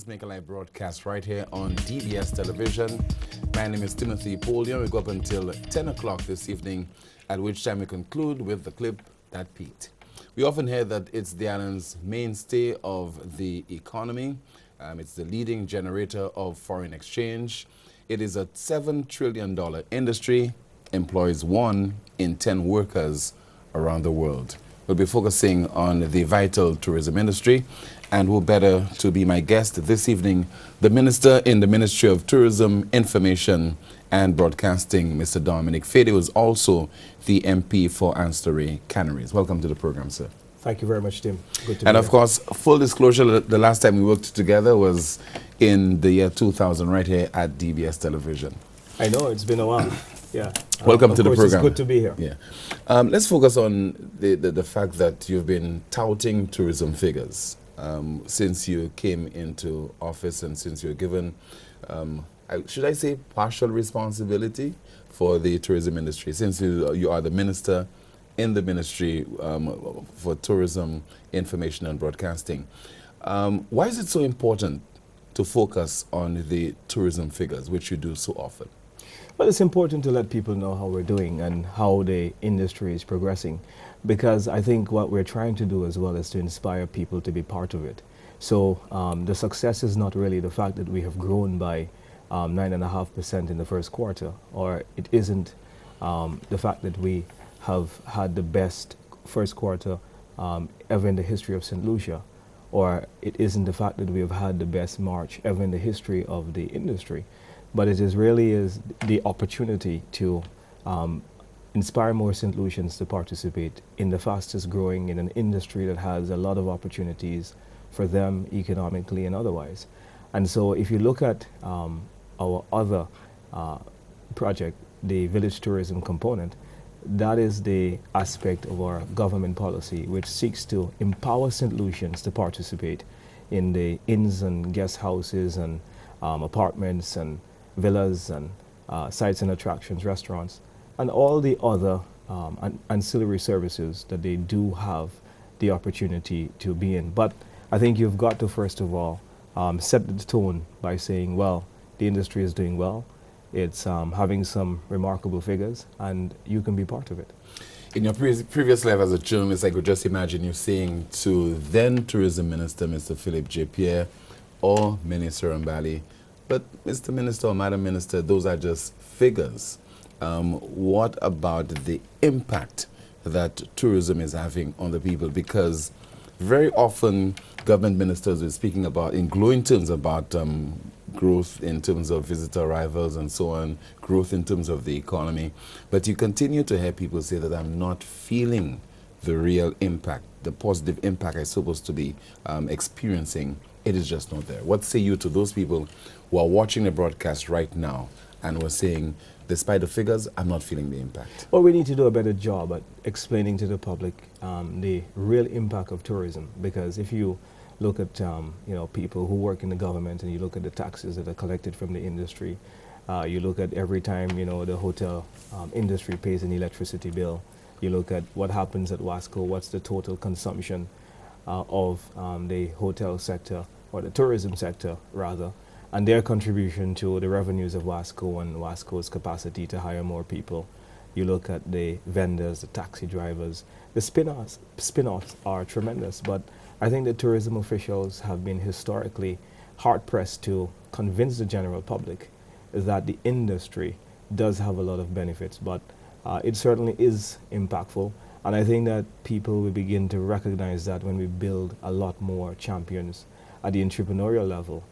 is Make a Live broadcast right here on DBS Television. My name is Timothy Polion. We go up until 10 o'clock this evening, at which time we conclude with the clip that peaked. We often hear that it's the island's mainstay of the economy. It's the leading generator of foreign exchange. It is a $7 trillion industry, employs 1 in 10 workers around the world. We'll be focusing on the vital tourism industry, and who better to be my guest this evening, the Minister in the Ministry of Tourism, Information and Broadcasting, Mr. Dominic Fedee, who is also the MP for Ancillary Canaries. Welcome to the program, sir. Thank you very much, Tim. Good to be And of here. course, full disclosure, the last time we worked together was in the year 2000 right here at DBS Television. I know, it's been a while. Yeah. Welcome to the Of course, program. it's good to be here. Yeah. Let's focus on the fact that you've been touting tourism figures since you came into office and since you're given, should I say, partial responsibility for the tourism industry, since you are the minister in the Ministry for Tourism, Information and Broadcasting. Why is it so important to focus on the tourism figures, which you do so often? Well, it's important to let people know how we're doing and how the industry is progressing, because I think what we're trying to do as well is to inspire people to be part of it. So the success is not really the fact that we have grown by 9.5% in the first quarter, or it isn't the fact that we have had the best first quarter ever in the history of St. Lucia, or it isn't the fact that we have had the best March ever in the history of the industry. But it is really the opportunity to inspire more St. Lucians to participate in the fastest growing in an industry that has a lot of opportunities for them economically and otherwise. And so if you look at our other project, the village tourism component, that is the aspect of our government policy which seeks to empower St. Lucians to participate in the inns and guest houses and apartments and villas and sites and attractions, restaurants, and all the other ancillary services that they do have the opportunity to be in. But I think you've got to, first of all, set the tone by saying, well, the industry is doing well, it's having some remarkable figures, and you can be part of it. In your previous life as a journalist, I could just imagine you saying to then Tourism Minister, Mr. Philip J. Pierre, or Minister Mbali, but Mr. Minister or Madam Minister, those are just figures. What about the impact that tourism is having on the people? Because very often government ministers are speaking about, in glowing terms, about growth in terms of visitor arrivals and so on, growth in terms of the economy. But you continue to hear people say that I'm not feeling the real impact, the positive impact I'm supposed to be experiencing. It is just not there. What say you to those people who are watching the broadcast right now and were saying, despite the figures, I'm not feeling the impact? Well, we need to do a better job at explaining to the public the real impact of tourism, because if you look at people who work in the government and you look at the taxes that are collected from the industry, you look at every time the hotel industry pays an electricity bill, you look at what happens at Wasco, what's the total consumption of the hotel sector, or the tourism sector rather, and their contribution to the revenues of Wasco and Wasco's capacity to hire more people. You look at the vendors, the taxi drivers, the spin-offs are tremendous, but I think the tourism officials have been historically hard-pressed to convince the general public that the industry does have a lot of benefits, but it certainly is impactful. And I think that people will begin to recognize that when we build a lot more champions at the entrepreneurial level,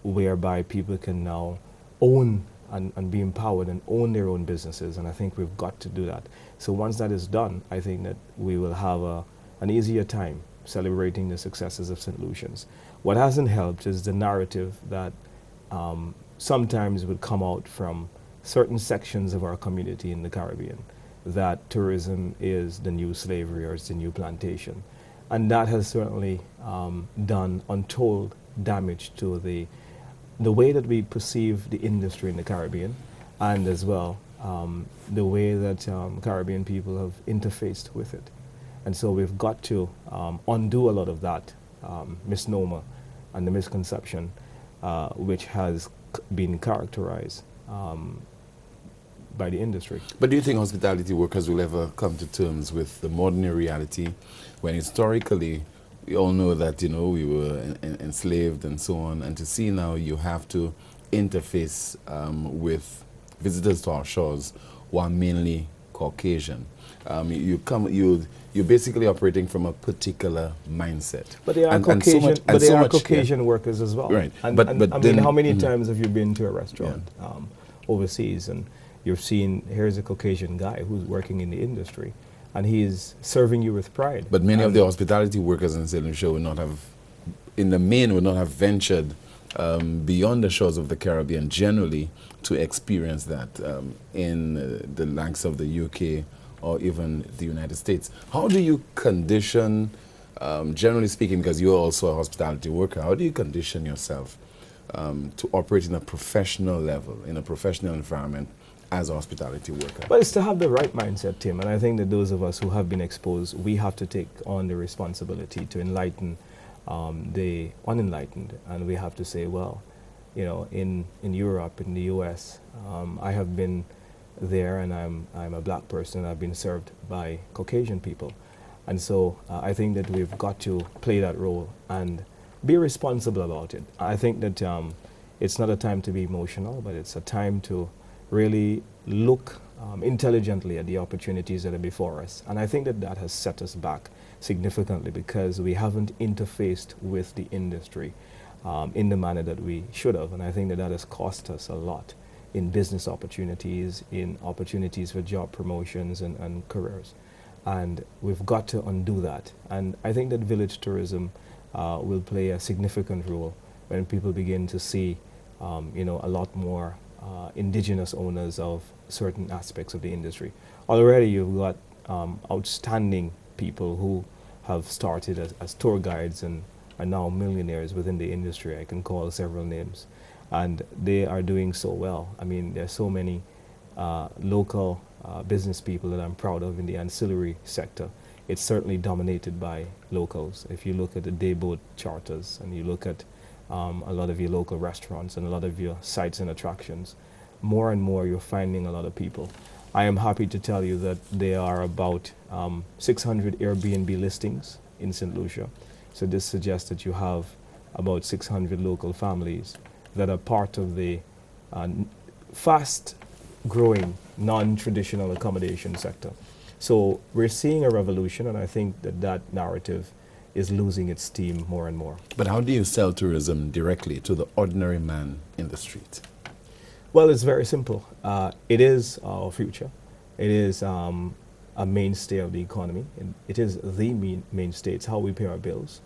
whereby people can now own and be empowered and own their own businesses. And I think we've got to do that. So once that is done, I think that we will have an easier time celebrating the successes of St. Lucians. What hasn't helped is the narrative that sometimes would come out from certain sections of our community in the Caribbean, that tourism is the new slavery or it's the new plantation. And that has certainly done untold damage to the way that we perceive the industry in the Caribbean, and as well the way that Caribbean people have interfaced with it. And so we've got to undo a lot of that misnomer and the misconception which has been characterized by the industry. But do you think hospitality workers will ever come to terms with the modern reality when historically we all know that, you know, we were enslaved and so on, and to see now you have to interface with visitors to our shores who are mainly Caucasian. You're basically operating from a particular mindset. But they are Caucasian workers as well. Right. And, but I mean, how many times have you been to a restaurant overseas and you've seen, here's a Caucasian guy who's working in the industry and he is serving you with pride. But many of the hospitality workers in St. Lucia would not have, in the main, would not have ventured beyond the shores of the Caribbean generally to experience that in the likes of the UK or even the United States. How do you condition, generally speaking, because you're also a hospitality worker, how do you condition yourself to operate in a professional level, in a professional environment as a hospitality worker? Well, it's to have the right mindset, Tim, and I think that those of us who have been exposed, we have to take on the responsibility to enlighten the unenlightened, and we have to say, well, you know, in Europe, in the US, I have been there, and I'm a black person, and I've been served by Caucasian people, and so I think that we've got to play that role and be responsible about it. I think that it's not a time to be emotional, but it's a time to really look intelligently at the opportunities that are before us, and I think that that has set us back significantly because we haven't interfaced with the industry in the manner that we should have, and I think that that has cost us a lot in business opportunities, in opportunities for job promotions and careers, and we've got to undo that. And I think that village tourism will play a significant role when people begin to see you know, a lot more indigenous owners of certain aspects of the industry. Already you've got outstanding people who have started as tour guides and are now millionaires within the industry. I can call several names, and they are doing so well. I mean, there's so many local business people that I'm proud of in the ancillary sector. It's certainly dominated by locals. If you look at the day boat charters and you look at a lot of your local restaurants and a lot of your sites and attractions, more and more you're finding a lot of people. I am happy to tell you that there are about 600 Airbnb listings in St. Lucia. So this suggests that you have about 600 local families that are part of the fast-growing, non-traditional accommodation sector. So we're seeing a revolution, and I think that that narrative is losing its steam more and more. But how do you sell tourism directly to the ordinary man in the street? Well, it's very simple. It is our future. It is a mainstay of the economy. It is the mainstay. It's how we pay our bills.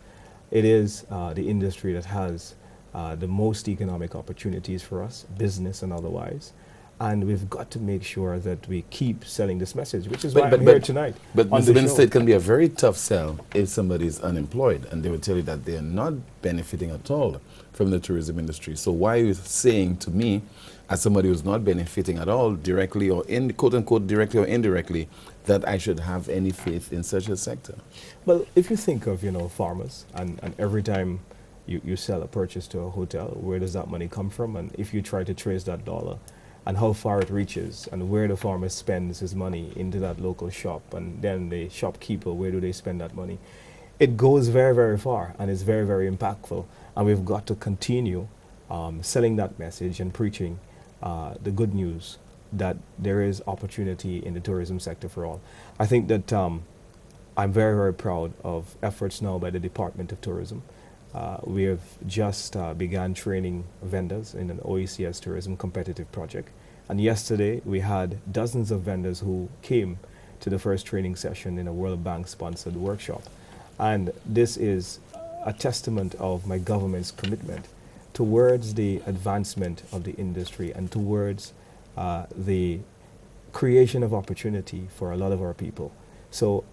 It is the industry that has the most economic opportunities for us, business and otherwise. And we've got to make sure that we keep selling this message, which is why I'm here tonight. But Mr. Minister, it can be a very tough sell if somebody is unemployed and they will tell you that they are not benefiting at all from the tourism industry. So why are you saying to me, as somebody who's not benefiting at all directly or in quote unquote directly or indirectly, that I should have any faith in such a sector? Well, if you think of, you know, farmers, and every time you sell a purchase to a hotel, where does that money come from? And if you try to trace that dollar and how far it reaches and where the farmer spends his money into that local shop, and then the shopkeeper, where do they spend that money? It goes very, very far, and it's very, very impactful. And we've got to continue selling that message and preaching the good news that there is opportunity in the tourism sector for all. I think that I'm very, very proud of efforts now by the Department of Tourism. We have just began training vendors in an OECS tourism competitive project. And yesterday we had dozens of vendors who came to the first training session in a World Bank sponsored workshop. And this is a testament of my government's commitment towards the advancement of the industry and towards the creation of opportunity for a lot of our people. So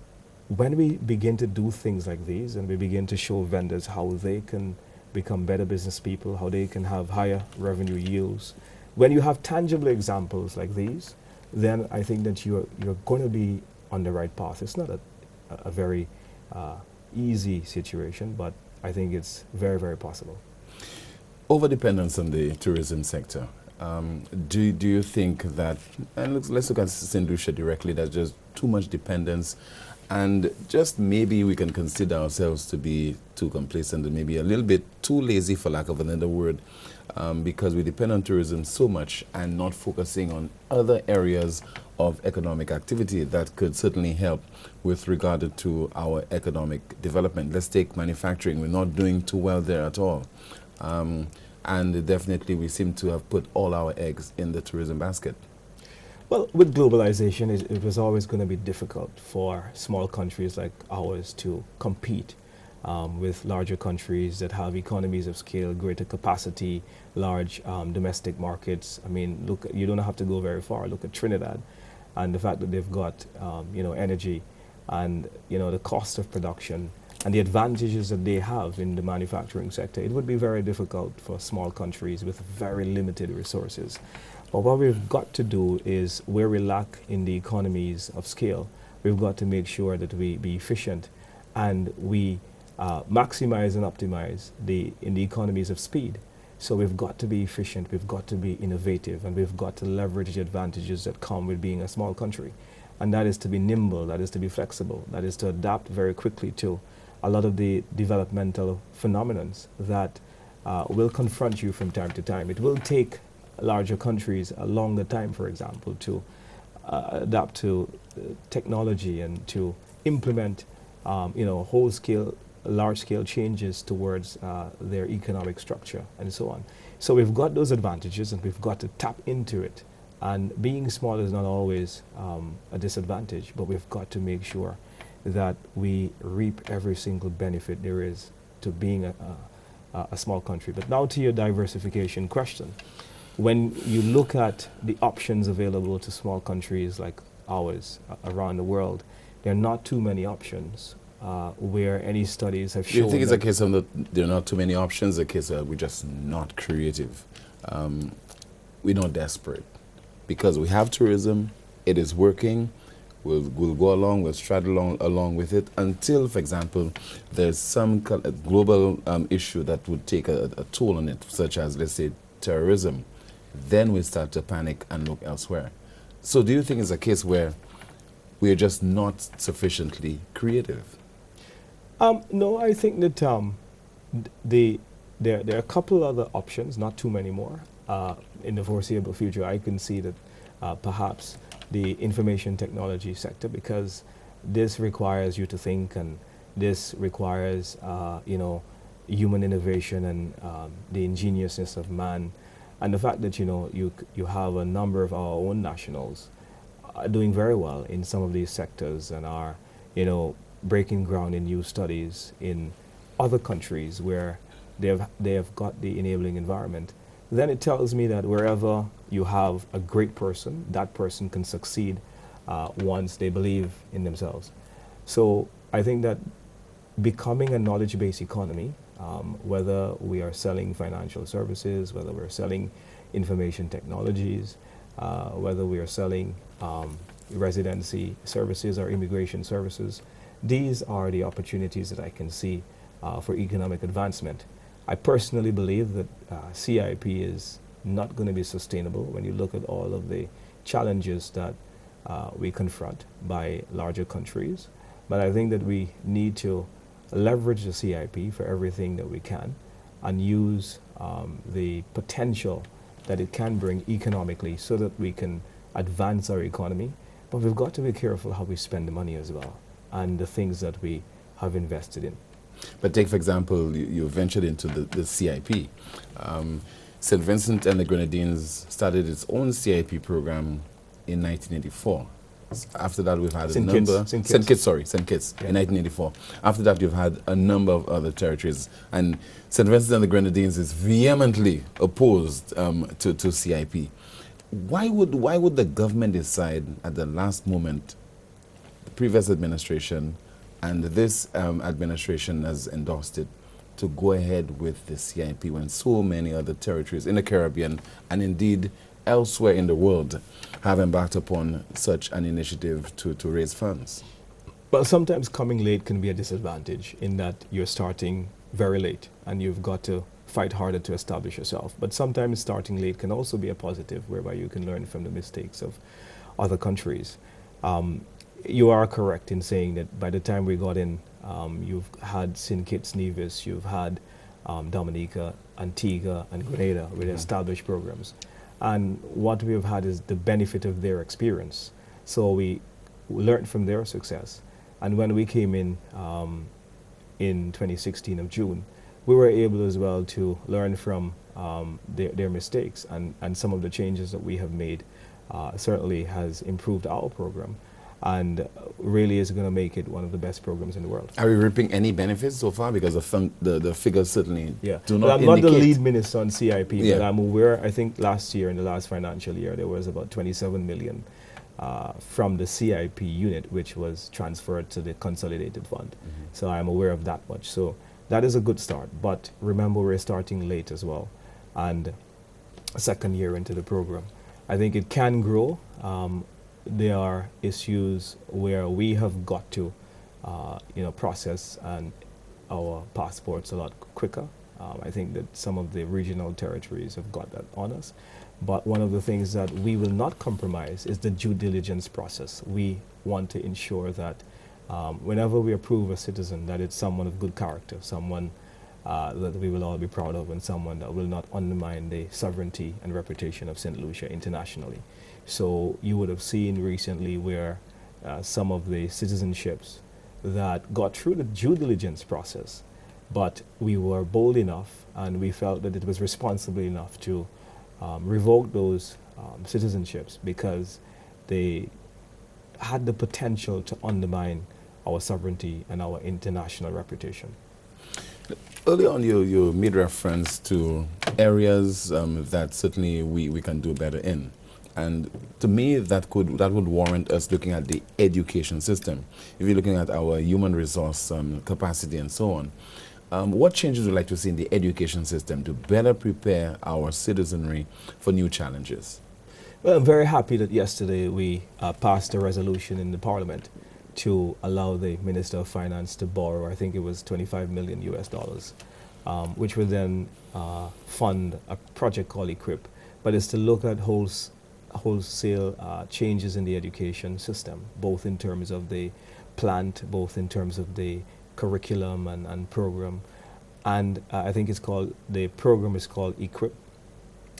when we begin to do things like these and we begin to show vendors how they can become better business people, how they can have higher revenue yields, when you have tangible examples like these, then I think that you're going to be on the right path. It's not a very easy situation, but I think it's very, very possible. Over-dependence on the tourism sector. Do you think that, and let's look at St. Lucia directly, there's just too much dependence, and just maybe we can consider ourselves to be too complacent and maybe a little bit too lazy, for lack of another word, because we depend on tourism so much and not focusing on other areas of economic activity that could certainly help with regard to our economic development. Let's take manufacturing. We're not doing too well there at all. And definitely we seem to have put all our eggs in the tourism basket. Well, with globalization, it was always going to be difficult for small countries like ours to compete with larger countries that have economies of scale, greater capacity, large domestic markets. I mean, look, you don't have to go very far. Look at Trinidad and the fact that they've got, energy and, the cost of production and the advantages that they have in the manufacturing sector. It would be very difficult for small countries with very limited resources. But what we've got to do is, where we lack in the economies of scale, we've got to make sure that we be efficient and we maximize and optimize in the economies of speed. So we've got to be efficient, we've got to be innovative, and we've got to leverage the advantages that come with being a small country. And that is to be nimble, that is to be flexible, that is to adapt very quickly to a lot of the developmental phenomena that will confront you from time to time. It will take larger countries a longer time, for example, to adapt to technology and to implement, large-scale changes towards their economic structure and so on. So we've got those advantages and we've got to tap into it. And being small is not always a disadvantage, but we've got to make sure that we reap every single benefit there is to being a small country. But now to your diversification question. When you look at the options available to small countries like ours around the world, there are not too many options where any studies have shown. Do you think it's a case of there are not too many options, a case of we're just not creative? We're not desperate because we have tourism, it is working. We'll go along, we'll straddle along with it until, for example, there's some global issue that would take a toll on it, such as, let's say, terrorism. Then we start to panic and look elsewhere. So do you think it's a case where we're just not sufficiently creative? No, I think that there are a couple other options, not too many more. In the foreseeable future, I can see that perhaps the information technology sector, because this requires you to think, and this requires human innovation and the ingeniousness of man, and the fact that you have a number of our own nationals doing very well in some of these sectors and are breaking ground in new studies in other countries where they have got the enabling environment. Then it tells me that wherever you have a great person, that person can succeed once they believe in themselves. So I think that becoming a knowledge-based economy, whether we are selling financial services, whether we're selling information technologies, whether we are selling residency services or immigration services, these are the opportunities that I can see for economic advancement. I personally believe that CIP is not going to be sustainable when you look at all of the challenges that we confront by larger countries. But I think that we need to leverage the CIP for everything that we can and use the potential that it can bring economically so that we can advance our economy. But we've got to be careful how we spend the money as well and the things that we have invested in. But take, for example, you ventured into the CIP. St. Vincent and the Grenadines started its own CIP program in 1984. After that, we've had St. Kitts in 1984. After that, you've had a number of other territories. And St. Vincent and the Grenadines is vehemently opposed to CIP. Why would the government decide at the last moment, the previous administration, and this administration has endorsed it, to go ahead with the CIP when so many other territories in the Caribbean and indeed elsewhere in the world have embarked upon such an initiative to raise funds? Well, sometimes coming late can be a disadvantage in that you're starting very late and you've got to fight harder to establish yourself. But sometimes starting late can also be a positive, whereby you can learn from the mistakes of other countries. You are correct in saying that by the time we got in, you've had St. Kitts Nevis, you've had Dominica, Antigua, and Grenada with established programs. And what we have had is the benefit of their experience. So we learned from their success. And when we came in 2016 of June, we were able as well to learn from their mistakes, and some of the changes that we have made certainly has improved our program, and really is going to make it one of the best programs in the world. Are we reaping any benefits so far? Because the figures certainly do not I'm indicate. not the lead minister on CIP, Yeah. but I'm aware, I think last year, in the last financial year, there was about 27 million from the CIP unit, which was transferred to the consolidated fund. So I'm aware of that much. So that is a good start. But remember, we're starting late as well, and a second year into the program. I think it can grow. There are issues where we have got to, process and our passports a lot quicker. I think that some of the regional territories have got that on us. But one of the things that we will not compromise is the due diligence process. We want to ensure that whenever we approve a citizen, that it's someone of good character, someone that we will all be proud of, and someone that will not undermine the sovereignty and reputation of St. Lucia internationally. So you would have seen recently where some of the citizenships that got through the due diligence process, but we were bold enough and we felt that it was responsible enough to revoke those citizenships because they had the potential to undermine our sovereignty and our international reputation. Early on, you made reference to areas that certainly we can do better in. And to me, that would warrant us looking at the education system. If you're looking at our human resource capacity and so on, what changes would you like to see in the education system to better prepare our citizenry for new challenges? Well, I'm very happy that yesterday we passed a resolution in the Parliament to allow the Minister of Finance to borrow, I think it was $25 million US, which would then fund a project called EQUIP. But it's to look at wholesale changes in the education system, both in terms of the plant, both in terms of the curriculum and program. And I think the program is called EQUIP.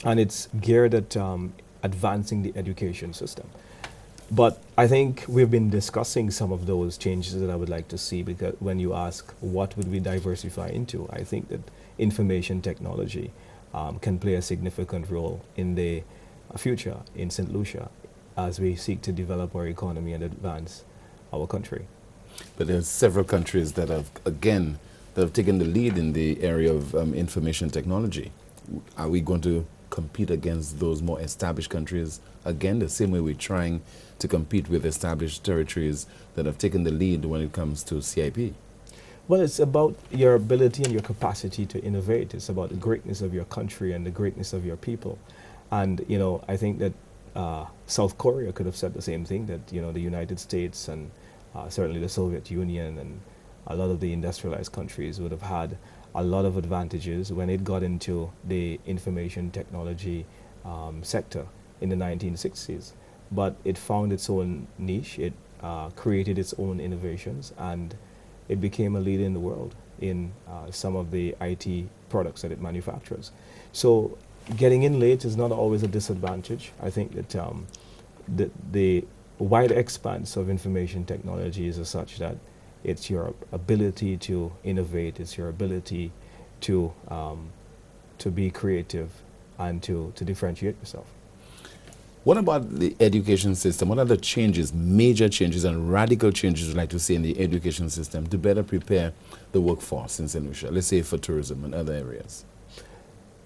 And it's geared at advancing the education system. But I think we've been discussing some of those changes that I would like to see, because when you ask what would we diversify into, I think that information technology can play a significant role in the future in St. Lucia as we seek to develop our economy and advance our country. But there are several countries that have taken the lead in the area of information technology. Are we going to compete against those more established countries again, the same way we're trying to compete with established territories that have taken the lead when it comes to CIP? Well, it's about your ability and your capacity to innovate. It's about the greatness of your country and the greatness of your people. And, I think that South Korea could have said the same thing, that, the United States and certainly the Soviet Union and a lot of the industrialized countries would have had a lot of advantages when it got into the information technology sector in the 1960s. But it found its own niche, it created its own innovations, and it became a leader in the world in some of the IT products that it manufactures. So getting in late is not always a disadvantage. I think that the wide expanse of information technology is such that it's your ability to innovate, it's your ability to be creative and to differentiate yourself. What about the education system? What are the changes, major changes and radical changes you'd like to see in the education system to better prepare the workforce in St. Lucia, let's say for tourism and other areas?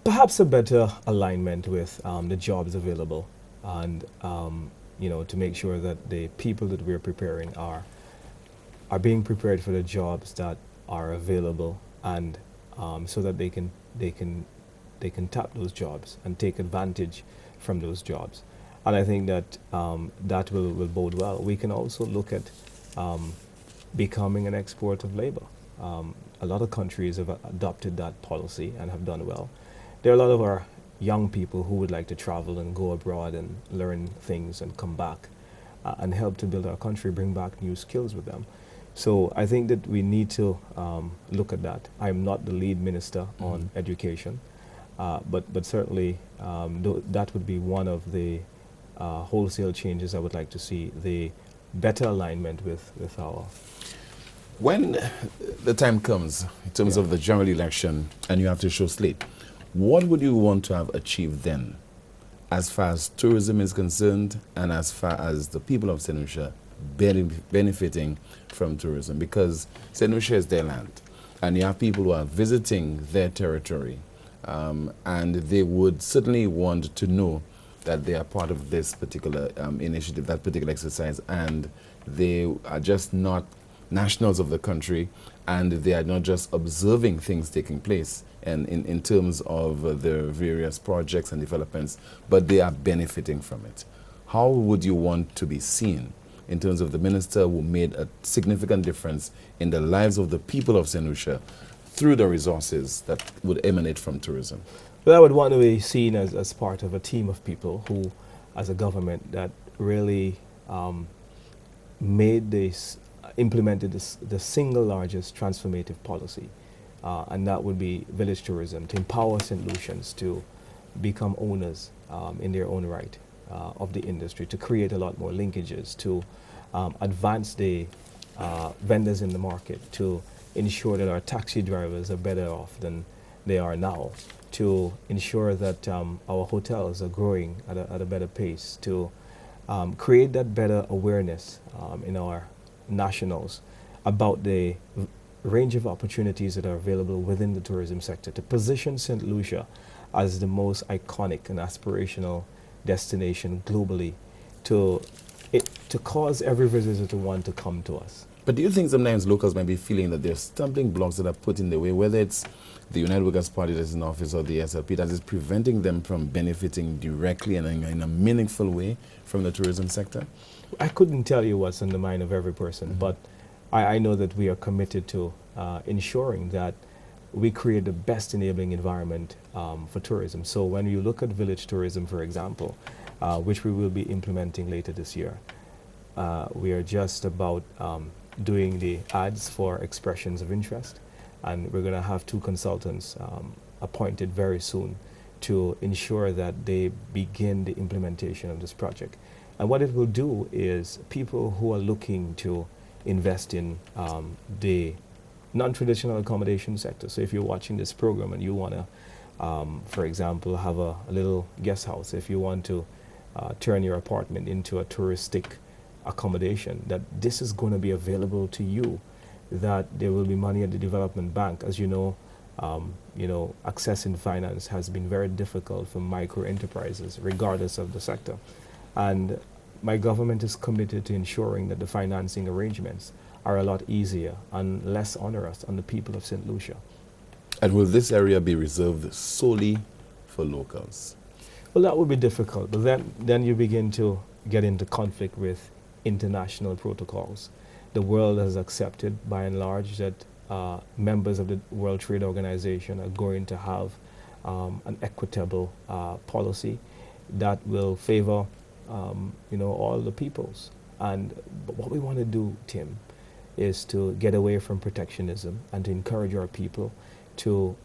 Perhaps a better alignment with the jobs available, and to make sure that the people that we're preparing are being prepared for the jobs that are available, and so that they can tap those jobs and take advantage from those jobs. And I think that that will bode well. We can also look at becoming an export of labor. a lot of countries have adopted that policy and have done well. There are a lot of our young people who would like to travel and go abroad and learn things and come back and help to build our country, bring back new skills with them. So I think that we need to look at that. I'm not the lead minister on education, but certainly that would be one of the wholesale changes I would like to see, the better alignment with our... When the time comes, in terms of the general election, and you have to show slate, what would you want to have achieved then, as far as tourism is concerned, and as far as the people of St. Lucia benefiting from tourism? Because St. Lucia is their land, and you have people who are visiting their territory, and they would certainly want to know that they are part of this particular initiative, that particular exercise, and they are just not nationals of the country, and they are not just observing things taking place and in terms of the various projects and developments, but they are benefiting from it. How would you want to be seen in terms of the minister who made a significant difference in the lives of the people of St. Lucia through the resources that would emanate from tourism? Well, I would want to be seen as part of a team of people who, as a government, that really implemented the single largest transformative policy, and that would be village tourism, to empower St. Lucians to become owners in their own right of the industry, to create a lot more linkages, to advance the vendors in the market, to ensure that our taxi drivers are better off than they are now, to ensure that our hotels are growing at a better pace, to create that better awareness in our nationals about the range of opportunities that are available within the tourism sector, to position St. Lucia as the most iconic and aspirational destination globally, to cause every visitor to want to come to us. But do you think sometimes locals might be feeling that there are stumbling blocks that are put in the way, whether it's the United Workers' Party that is in office or the SLP, that is preventing them from benefiting directly and in a meaningful way from the tourism sector? I couldn't tell you what's in the mind of every person, but I know that we are committed to ensuring that we create the best enabling environment for tourism. So when you look at village tourism, for example, which we will be implementing later this year, we are just about doing the ads for expressions of interest, and we're going to have 2 consultants appointed very soon to ensure that they begin the implementation of this project. And what it will do is people who are looking to invest in the non-traditional accommodation sector. So if you're watching this program and you want to, for example, have a little guest house, if you want to turn your apartment into a touristic accommodation, that this is going to be available to you, that there will be money at the development bank. As you know, accessing finance has been very difficult for micro enterprises, regardless of the sector. And my government is committed to ensuring that the financing arrangements are a lot easier and less onerous on the people of St. Lucia. And will this area be reserved solely for locals? Well, that would be difficult, but then you begin to get into conflict with international protocols. The world has accepted, by and large, that members of the World Trade Organization are going to have an equitable policy that will favor all the peoples. And what we want to do, Tim, is to get away from protectionism and to encourage our people to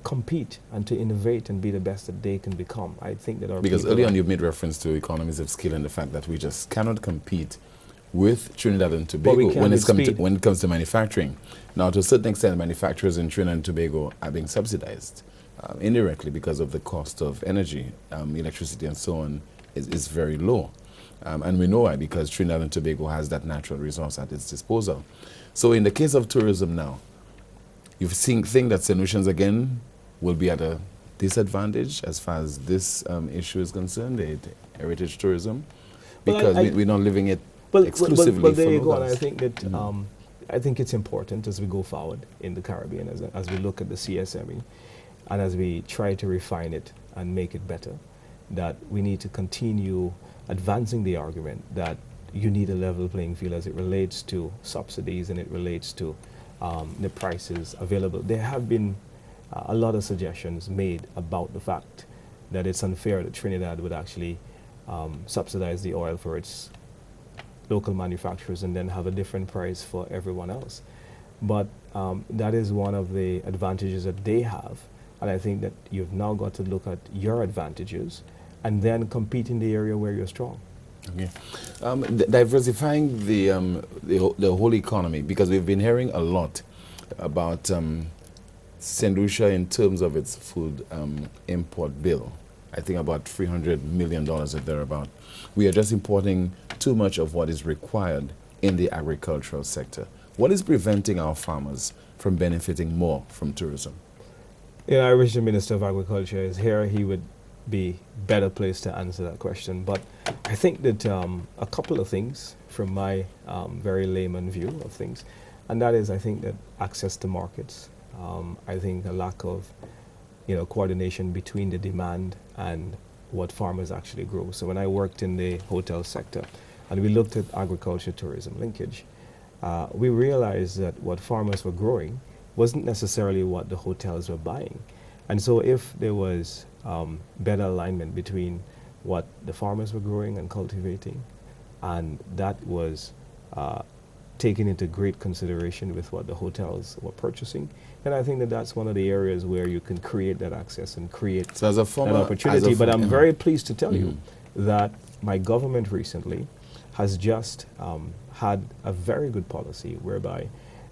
compete and to innovate and be the best that they can become. I think that our Because earlier on you've made reference to economies of scale and the fact that we just cannot compete with Trinidad and Tobago when it comes to manufacturing. Now, to a certain extent, manufacturers in Trinidad and Tobago are being subsidized indirectly because of the cost of energy, electricity and so on is very low. And we know why, because Trinidad and Tobago has that natural resource at its disposal. So in the case of tourism now, you think that St. Lucians again will be at a disadvantage as far as this issue is concerned, the heritage tourism, because we're not living it exclusively but there you for go, locals. and I think that I think it's important as we go forward in the Caribbean, as we look at the CSME, and as we try to refine it and make it better, that we need to continue advancing the argument that you need a level playing field as it relates to subsidies and it relates to the prices available. There have been a lot of suggestions made about the fact that it's unfair that Trinidad would actually subsidize the oil for its local manufacturers and then have a different price for everyone else. But that is one of the advantages that they have. And I think that you've now got to look at your advantages and then compete in the area where you're strong. Okay. Diversifying the whole economy, because we've been hearing a lot about St. Lucia in terms of its food import bill. I think about $300 million or thereabout. We are just importing too much of what is required in the agricultural sector. What is preventing our farmers from benefiting more from tourism? You know, I wish the Minister of Agriculture is here. He would be better placed to answer that question. But I think that a couple of things from my very layman view of things, and that is, I think that access to markets. I think a lack of, coordination between the demand and what farmers actually grow. So when I worked in the hotel sector and we looked at agriculture tourism linkage, we realized that what farmers were growing wasn't necessarily what the hotels were buying. And so if there was better alignment between what the farmers were growing and cultivating, and that was taken into great consideration with what the hotels were purchasing, then I think that that's one of the areas where you can create that access and create that opportunity. But I'm very pleased to tell you that my government recently has just had a very good policy whereby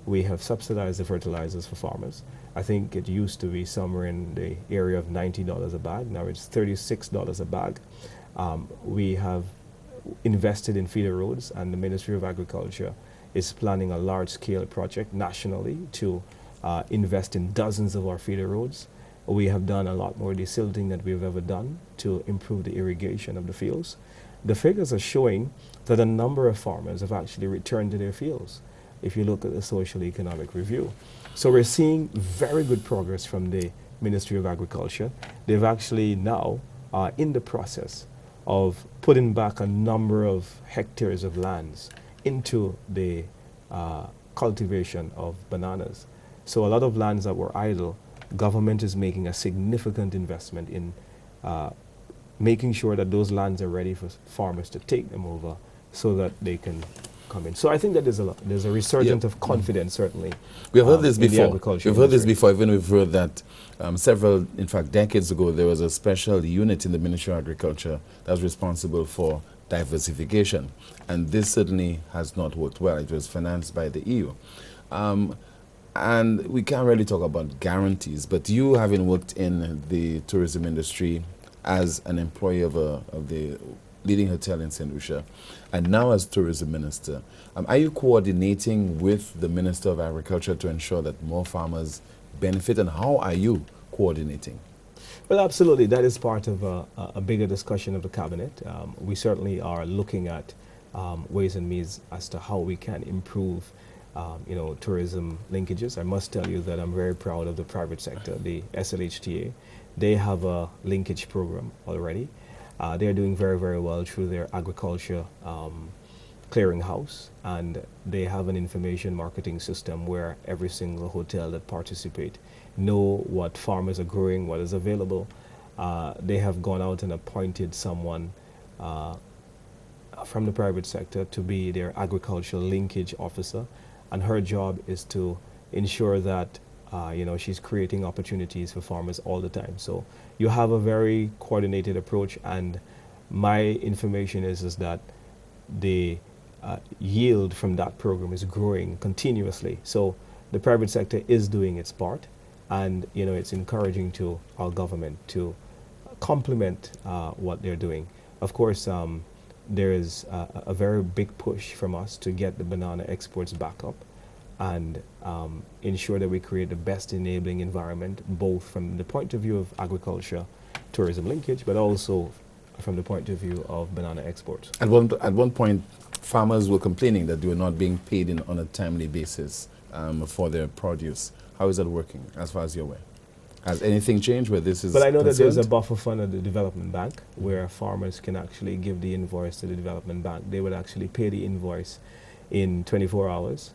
we have subsidized the fertilizers for farmers. I think it used to be somewhere in the area of $90 a bag. Now it's $36 a bag. We have invested in feeder roads, and the Ministry of Agriculture is planning a large-scale project nationally to invest in dozens of our feeder roads. We have done a lot more desilting than we've ever done to improve the irrigation of the fields. The figures are showing that a number of farmers have actually returned to their fields, if you look at the social economic review. So we're seeing very good progress from the Ministry of Agriculture. They've actually now in the process of putting back a number of hectares of lands into the cultivation of bananas. So a lot of lands that were idle, government is making a significant investment in making sure that those lands are ready for farmers to take them over so that they can come in. So I think that there's a resurgence of confidence, certainly. We have heard this before. We've heard this before. Even we've heard that several, in fact, decades ago, there was a special unit in the Ministry of Agriculture that was responsible for diversification. And this certainly has not worked well. It was financed by the EU. And we can't really talk about guarantees, but you, having worked in the tourism industry as an employee of the leading hotel in St. Lucia, and now as tourism minister, are you coordinating with the Minister of Agriculture to ensure that more farmers benefit, and how are you coordinating? Well, absolutely. That is part of a bigger discussion of the cabinet. We certainly are looking at ways and means as to how we can improve tourism linkages. I must tell you that I'm very proud of the private sector, the SLHTA. They have a linkage program already. They're doing very, very well through their agriculture clearinghouse, and they have an information marketing system where every single hotel that participate know what farmers are growing, what is available. They have gone out and appointed someone from the private sector to be their agricultural linkage officer, and her job is to ensure that she's creating opportunities for farmers all the time. So you have a very coordinated approach, and my information is that the yield from that program is growing continuously. So the private sector is doing its part, and it's encouraging to our government to complement what they're doing. Of course, there is a very big push from us to get the banana exports back up and ensure that we create the best enabling environment, both from the point of view of agriculture, tourism linkage, but also from the point of view of banana exports. At one point, farmers were complaining that they were not being paid on a timely basis for their produce. How is that working, as far as you're aware? Has anything changed where this is But I know concerned? that there's a buffer fund at the development bank where farmers can actually give the invoice to the development bank. They would actually pay the invoice in 24 hours.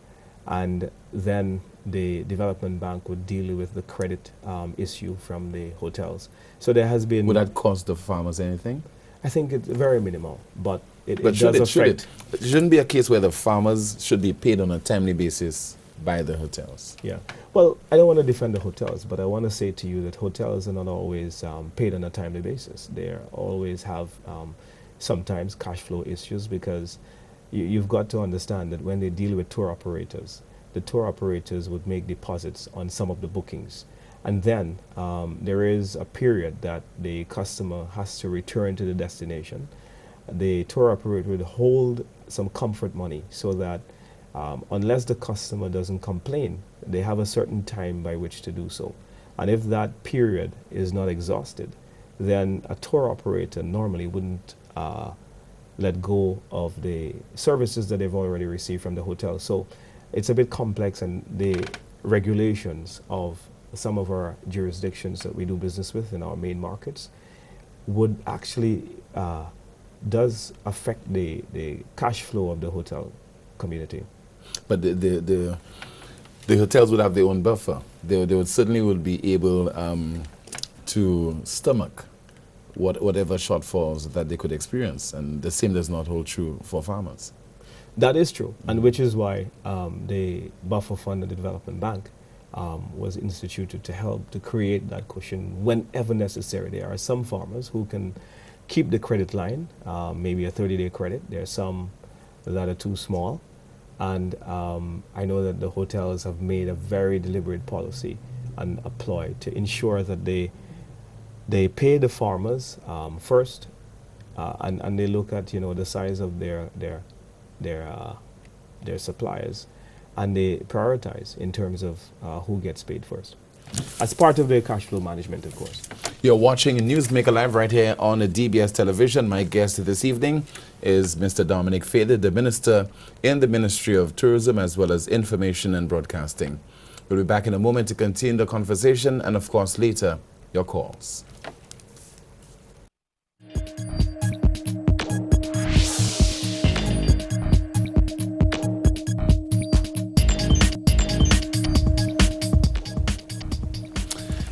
and then the development bank would deal with the credit issue from the hotels. So there has been... Would that cost the farmers anything? I think it's very minimal, but it should does affect... It shouldn't be a case where the farmers should be paid on a timely basis by the hotels. Yeah. Well, I don't want to defend the hotels, but I want to say to you that hotels are not always paid on a timely basis. They always have sometimes cash flow issues, because you've got to understand that when they deal with tour operators, the tour operators would make deposits on some of the bookings. And then there is a period that the customer has to return to the destination. The tour operator would hold some comfort money so that unless the customer doesn't complain, they have a certain time by which to do so. And if that period is not exhausted, then a tour operator normally wouldn't let go of the services that they've already received from the hotel. So it's a bit complex, and the regulations of some of our jurisdictions that we do business with in our main markets would actually does affect the cash flow of the hotel community. But the hotels would have their own buffer. They would certainly would be able to stomach whatever shortfalls that they could experience, and the same does not hold true for farmers. That is true, and which is why the buffer fund of the development bank was instituted to help to create that cushion whenever necessary. There are some farmers who can keep the credit line, maybe a 30-day credit. There are some that are too small, and I know that the hotels have made a very deliberate policy and a ploy to ensure that they pay the farmers first, and they look at the size of their suppliers, and they prioritize in terms of who gets paid first, as part of their cash flow management, of course. You're watching Newsmaker Live right here on DBS Television. My guest this evening is Mr. Dominic Fedee, the Minister in the Ministry of Tourism as well as Information and Broadcasting. We'll be back in a moment to continue the conversation, and of course later, your calls.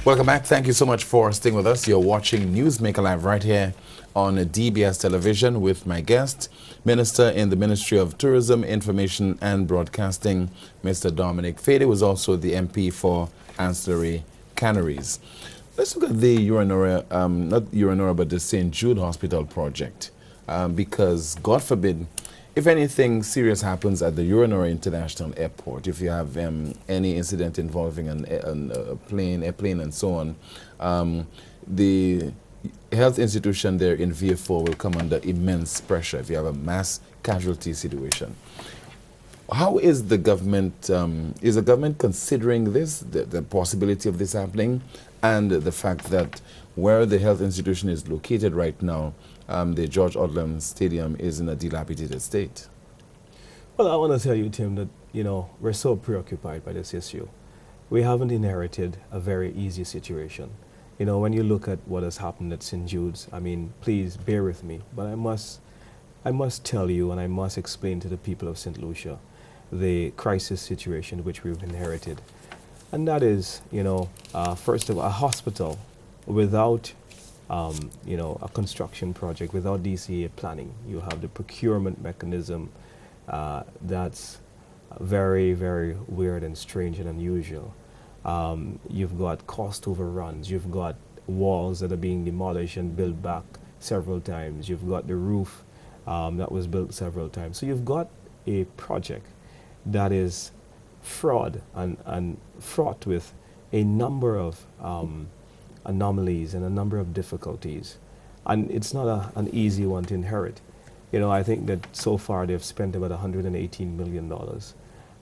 Welcome back. Thank you so much for staying with us. You're watching Newsmaker Live right here on DBS Television with my guest, Minister in the Ministry of Tourism, Information and Broadcasting, Mr. Dominic Fedee, who is also the MP for Ancillary Canneries. Let's look at the Eura-Nora, not Eura-Nora, but the St. Jude Hospital project, because God forbid, if anything serious happens at the Eura-Nora International Airport, if you have any incident involving a plane and so on, the health institution there in VF4 will come under immense pressure if you have a mass casualty situation. How is the government considering this, the possibility of this happening, and the fact that where the health institution is located right now, the George Odlum Stadium is in a dilapidated state? Well, I want to tell you, Tim, that we're so preoccupied by this issue. We haven't inherited a very easy situation. When you look at what has happened at St. Jude's, I mean, please bear with me, but I must tell you, and I must explain to the people of St. Lucia the crisis situation which we've inherited. And that is, first of all, a hospital without a construction project, without DCA planning. You have the procurement mechanism that's very, very weird and strange and unusual. You've got cost overruns. You've got walls that are being demolished and built back several times. You've got the roof that was built several times. So you've got a project that is fraud and fraught with a number of anomalies and a number of difficulties. And it's not an easy one to inherit. I think that so far they've spent about $118 million.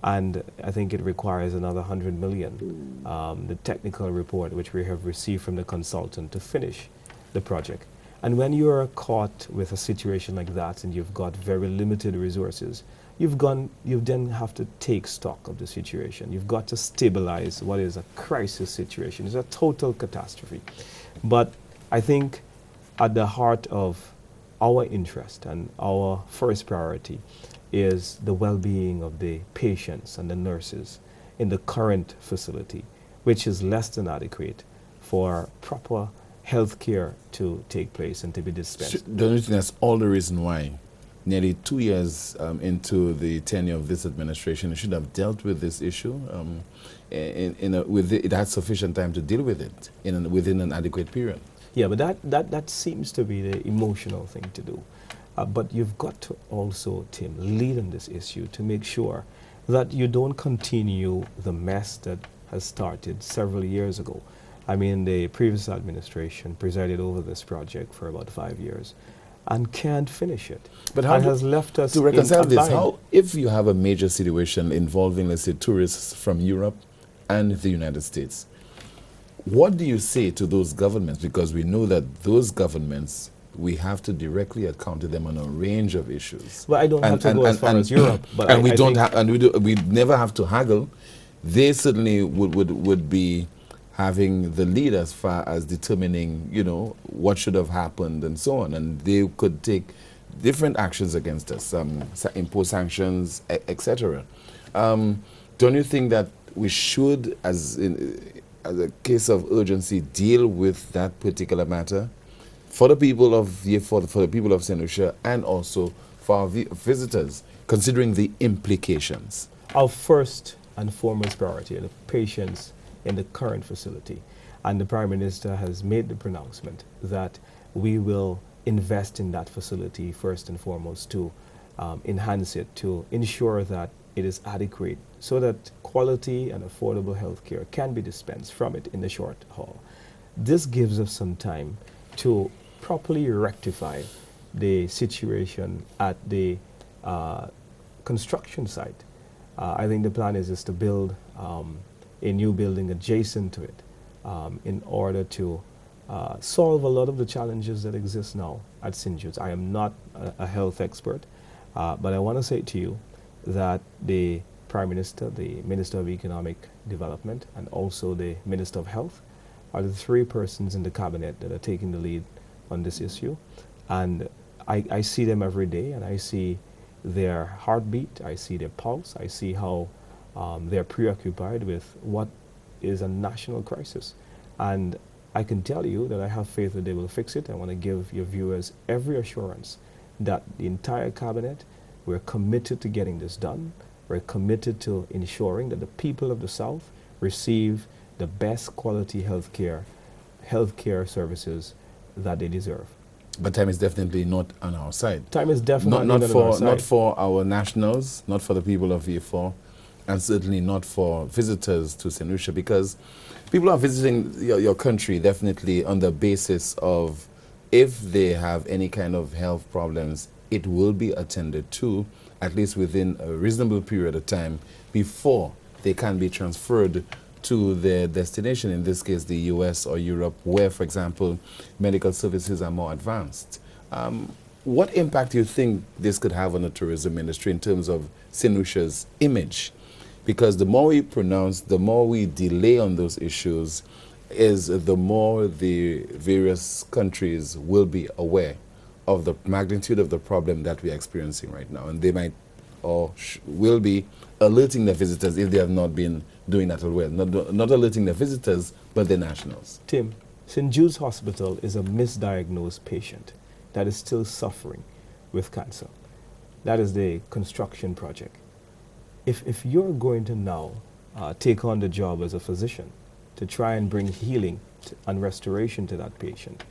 And I think it requires another $100 million, the technical report which we have received from the consultant to finish the project. And when you're caught with a situation like that and you've got very limited resources, you then have to take stock of the situation. You've got to stabilize what is a crisis situation. It's a total catastrophe. But I think at the heart of our interest and our first priority is the well-being of the patients and the nurses in the current facility, which is less than adequate for proper health care to take place and to be dispensed. Don't you think that's all the reason why nearly 2 years into the tenure of this administration, it should have dealt with this issue? It had sufficient time to deal with it within an adequate period. Yeah, but that seems to be the emotional thing to do. But you've got to also, Tim, lead on this issue to make sure that you don't continue the mess that has started several years ago. I mean, the previous administration presided over this project for about 5 years and can't finish it. But how has left us to reconcile in a this? bind. How, if you have a major situation involving, let's say, tourists from Europe and the United States, what do you say to those governments? Because we know that those governments, we have to directly account to them on a range of issues. Well, I don't have to go as far as Europe, but and we never have to haggle. They certainly would be having the lead as far as determining, you know, what should have happened and so on. And they could take different actions against us, impose sanctions, etc. Don't you think that we should, as a case of urgency, deal with that particular matter for the people of for the people of St. Lucia and also for our visitors, considering the implications? Our first and foremost priority are the patients in the current facility. And the Prime Minister has made the pronouncement that we will invest in that facility first and foremost to enhance it, to ensure that it is adequate so that quality and affordable health care can be dispensed from it in the short haul. This gives us some time to properly rectify the situation at the construction site. I think the plan is to build a new building adjacent to it in order to solve a lot of the challenges that exist now at St. Jude's. I am not a health expert, but I want to say to you that the Prime Minister, the Minister of Economic Development, and also the Minister of Health are the three persons in the cabinet that are taking the lead on this issue. And I see them every day, and I see their heartbeat, I see their pulse, I see how they're preoccupied with what is a national crisis. And I can tell you that I have faith that they will fix it. I want to give your viewers every assurance that the entire cabinet, we're committed to getting this done. We're committed to ensuring that the people of the South receive the best quality health care services that they deserve. But time is definitely not on our side. Time is definitely not on our side. Not for our nationals, not for the people of VA4, and certainly not for visitors to St. Lucia, because people are visiting your country definitely on the basis of if they have any kind of health problems, it will be attended to, at least within a reasonable period of time, before they can be transferred to their destination, in this case the US or Europe, where, for example, medical services are more advanced. What impact do you think this could have on the tourism industry in terms of St. Lucia's image? Because the more we pronounce, the more we delay on those issues, the more the various countries will be aware of the magnitude of the problem that we are experiencing right now. And they might or will be alerting their visitors if they have not been doing that well. Not alerting their visitors, but their nationals. Tim, St. Jude's Hospital is a misdiagnosed patient that is still suffering with cancer. That is the construction project. If you're going to now take on the job as a physician to try and bring healing and restoration to that patient,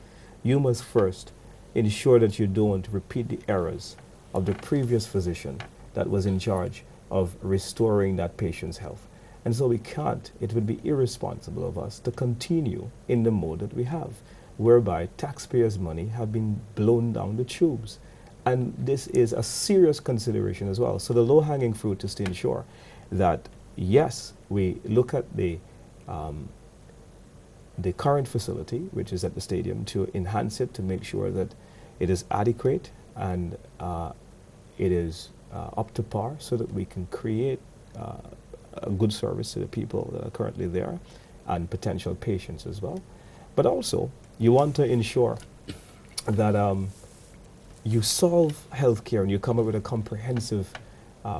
you must first ensure that you don't repeat the errors of the previous physician that was in charge of restoring that patient's health. And so we can't, it would be irresponsible of us to continue in the mode that we have, whereby taxpayers' money have been blown down the tubes. And this is a serious consideration as well. So the low-hanging fruit is to ensure that, yes, we look at the current facility, which is at the stadium, to enhance it, to make sure that it is adequate and it is up to par so that we can create a good service to the people that are currently there and potential patients as well. But also, you want to ensure that you solve healthcare and you come up with a comprehensive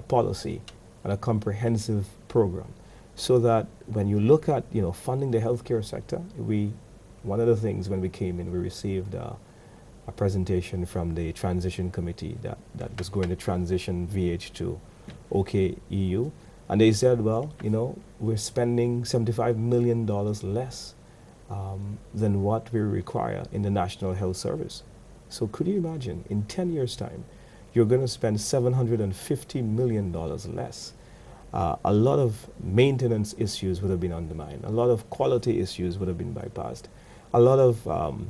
policy and a comprehensive program, so that when you look at funding the healthcare sector, one of the things when we came in, we received a presentation from the transition committee that was going to transition VH to OKEU, and they said, well, we're spending $75 million less than what we require in the National Health Service. So could you imagine, in 10 years' time, you're going to spend $750 million less. A lot of maintenance issues would have been undermined. A lot of quality issues would have been bypassed. A lot of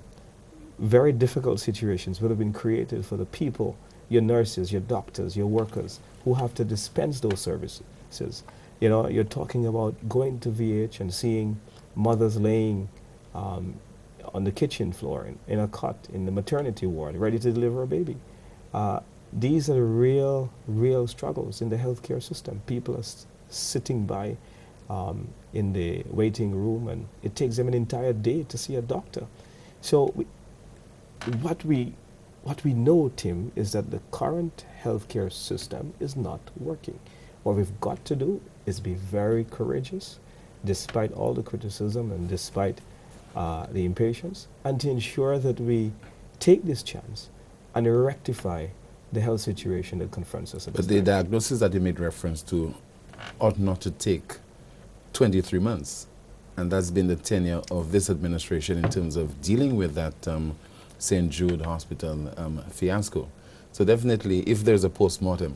very difficult situations would have been created for the people, your nurses, your doctors, your workers, who have to dispense those services. You're talking about going to VH and seeing mothers laying on the kitchen floor, in a cot, in the maternity ward, ready to deliver a baby. These are real struggles in the healthcare system. People are sitting by in the waiting room, and it takes them an entire day to see a doctor. So what we know, Tim, is that the current healthcare system is not working. What we've got to do is be very courageous, despite all the criticism and despite the impatience, and to ensure that we take this chance and rectify the health situation that confronts us. But the diagnosis that you made reference to ought not to take 23 months. And that's been the tenure of this administration in terms of dealing with that St. Jude Hospital fiasco. So definitely, if there's a post-mortem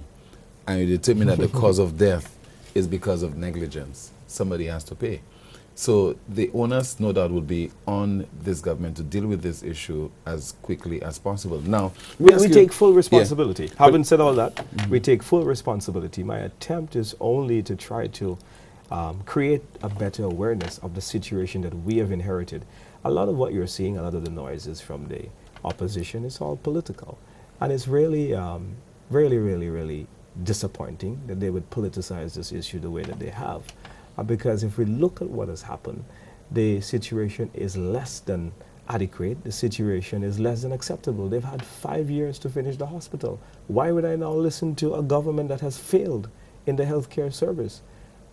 and you determine that the cause of death is because of negligence, somebody has to pay. So the onus, no doubt, will be on this government to deal with this issue as quickly as possible. Now, we take full responsibility. Yeah. Having said all that, we take full responsibility. My attempt is only to try to create a better awareness of the situation that we have inherited. A lot of what you're seeing, a lot of the noises from the opposition, is all political. And it's really, really disappointing that they would politicize this issue the way that they have. Because if we look at what has happened, the situation is less than adequate. The situation is less than acceptable. They've had 5 years to finish the hospital. Why would I now listen to a government that has failed in the healthcare service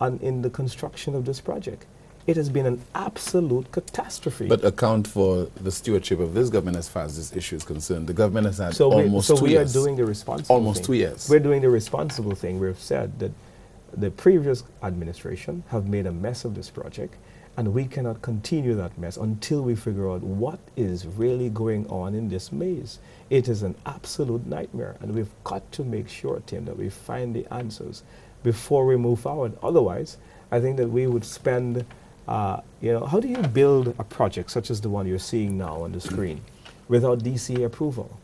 and in the construction of this project? It has been an absolute catastrophe. But account for the stewardship of this government as far as this issue is concerned. The government has had almost 2 years. So we are doing the responsible almost thing. 2 years. We're doing the responsible thing. We've said that the previous administration have made a mess of this project, and we cannot continue that mess until we figure out what is really going on in this maze. It is an absolute nightmare, and we've got to make sure, Tim, that we find the answers before we move forward. Otherwise, I think that we would spend, how do you build a project such as the one you're seeing now on the screen without DCA approval?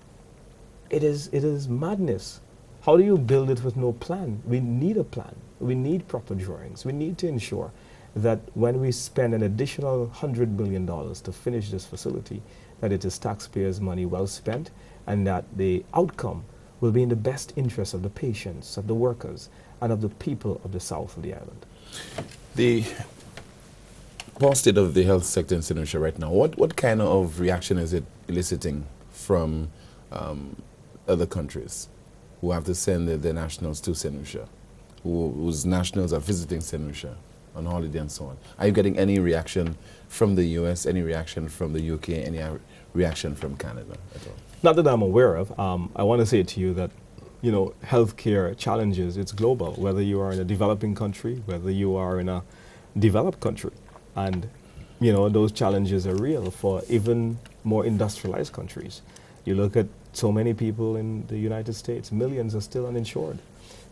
It is madness. How do you build it with no plan? We need a plan. We need proper drawings. We need to ensure that when we spend an additional $100 million to finish this facility, that it is taxpayers' money well spent, and that the outcome will be in the best interest of the patients, of the workers, and of the people of the south of the island. The poor state of the health sector in St. Lucia right now, what kind of reaction is it eliciting from other countries who have to send their nationals to St. Lucia, whose nationals are visiting St. Lucia on holiday and so on? Are you getting any reaction from the US, any reaction from the UK, any reaction from Canada at all? Not that I'm aware of. I want to say to you that, healthcare challenges, it's global, whether you are in a developing country, whether you are in a developed country. And, those challenges are real for even more industrialized countries. You look at so many people in the United States, millions are still uninsured.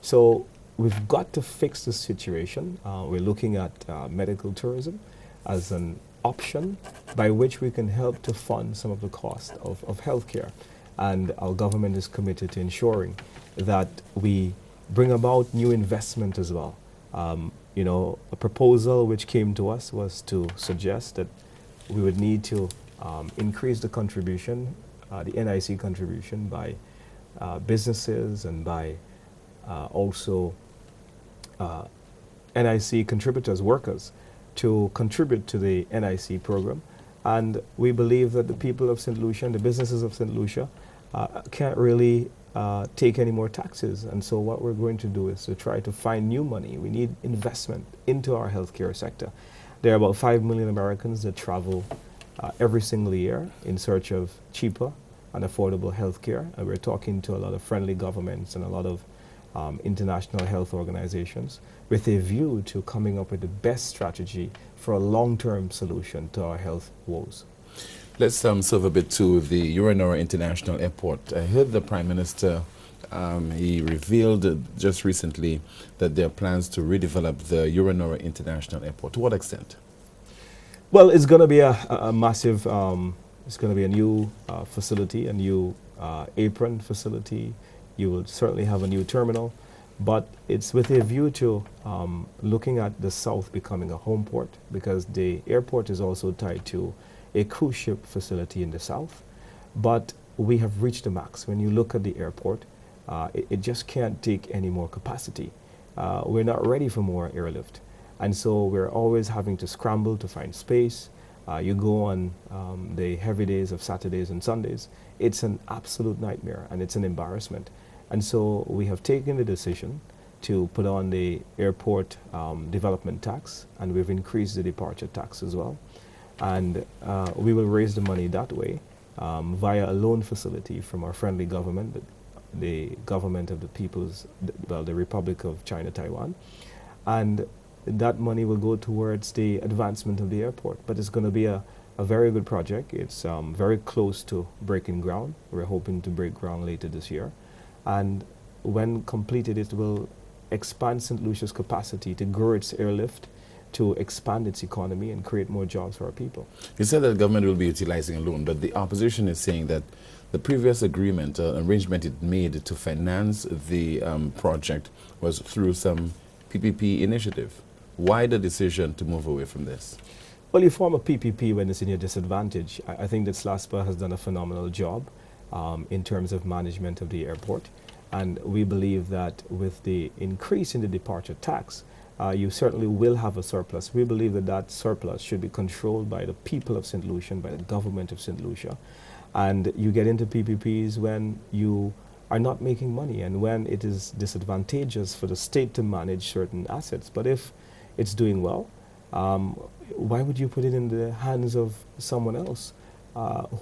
So we've got to fix the situation. We're looking at medical tourism as an option by which we can help to fund some of the cost of healthcare. And our government is committed to ensuring that we bring about new investment as well. A proposal which came to us was to suggest that we would need to increase the contribution, the NIC contribution by businesses and by also NIC contributors, workers, to contribute to the NIC program. And we believe that the people of St. Lucia and the businesses of St. Lucia can't really take any more taxes. And so what we're going to do is to try to find new money. We need investment into our healthcare sector. There are about 5 million Americans that travel every single year in search of cheaper and affordable healthcare. And we're talking to a lot of friendly governments and a lot of international health organizations with a view to coming up with the best strategy for a long-term solution to our health woes. Let's serve a bit to the Uranora International Airport. I heard the Prime Minister, he revealed just recently that there are plans to redevelop the Uranora International Airport. To what extent? Well, it's going to be a massive, it's going to be a new facility, a new apron facility. You will certainly have a new terminal, but it's with a view to looking at the south becoming a home port, because the airport is also tied to a cruise ship facility in the south. But we have reached the max. When you look at the airport, it just can't take any more capacity. We're not ready for more airlift. And so we're always having to scramble to find space. You go on the heavy days of Saturdays and Sundays, it's an absolute nightmare and it's an embarrassment. And so we have taken the decision to put on the airport development tax, and we've increased the departure tax as well. And we will raise the money that way via a loan facility from our friendly government, the government of the people's, well, the Republic of China, Taiwan. And that money will go towards the advancement of the airport. But it's going to be a very good project. It's very close to breaking ground. We're hoping to break ground later this year. And when completed, it will expand St. Lucia's capacity to grow its airlift, to expand its economy and create more jobs for our people. You said that the government will be utilizing a loan, but the opposition is saying that the previous agreement, arrangement it made to finance the project was through some PPP initiative. Why the decision to move away from this? Well, you form a PPP when it's in your disadvantage. I think that SLASPA has done a phenomenal job in terms of management of the airport. And we believe that with the increase in the departure tax, you certainly will have a surplus. We believe that that surplus should be controlled by the people of St. Lucia, by the government of St. Lucia. And you get into PPPs when you are not making money and when it is disadvantageous for the state to manage certain assets. But if it's doing well, why would you put it in the hands of someone else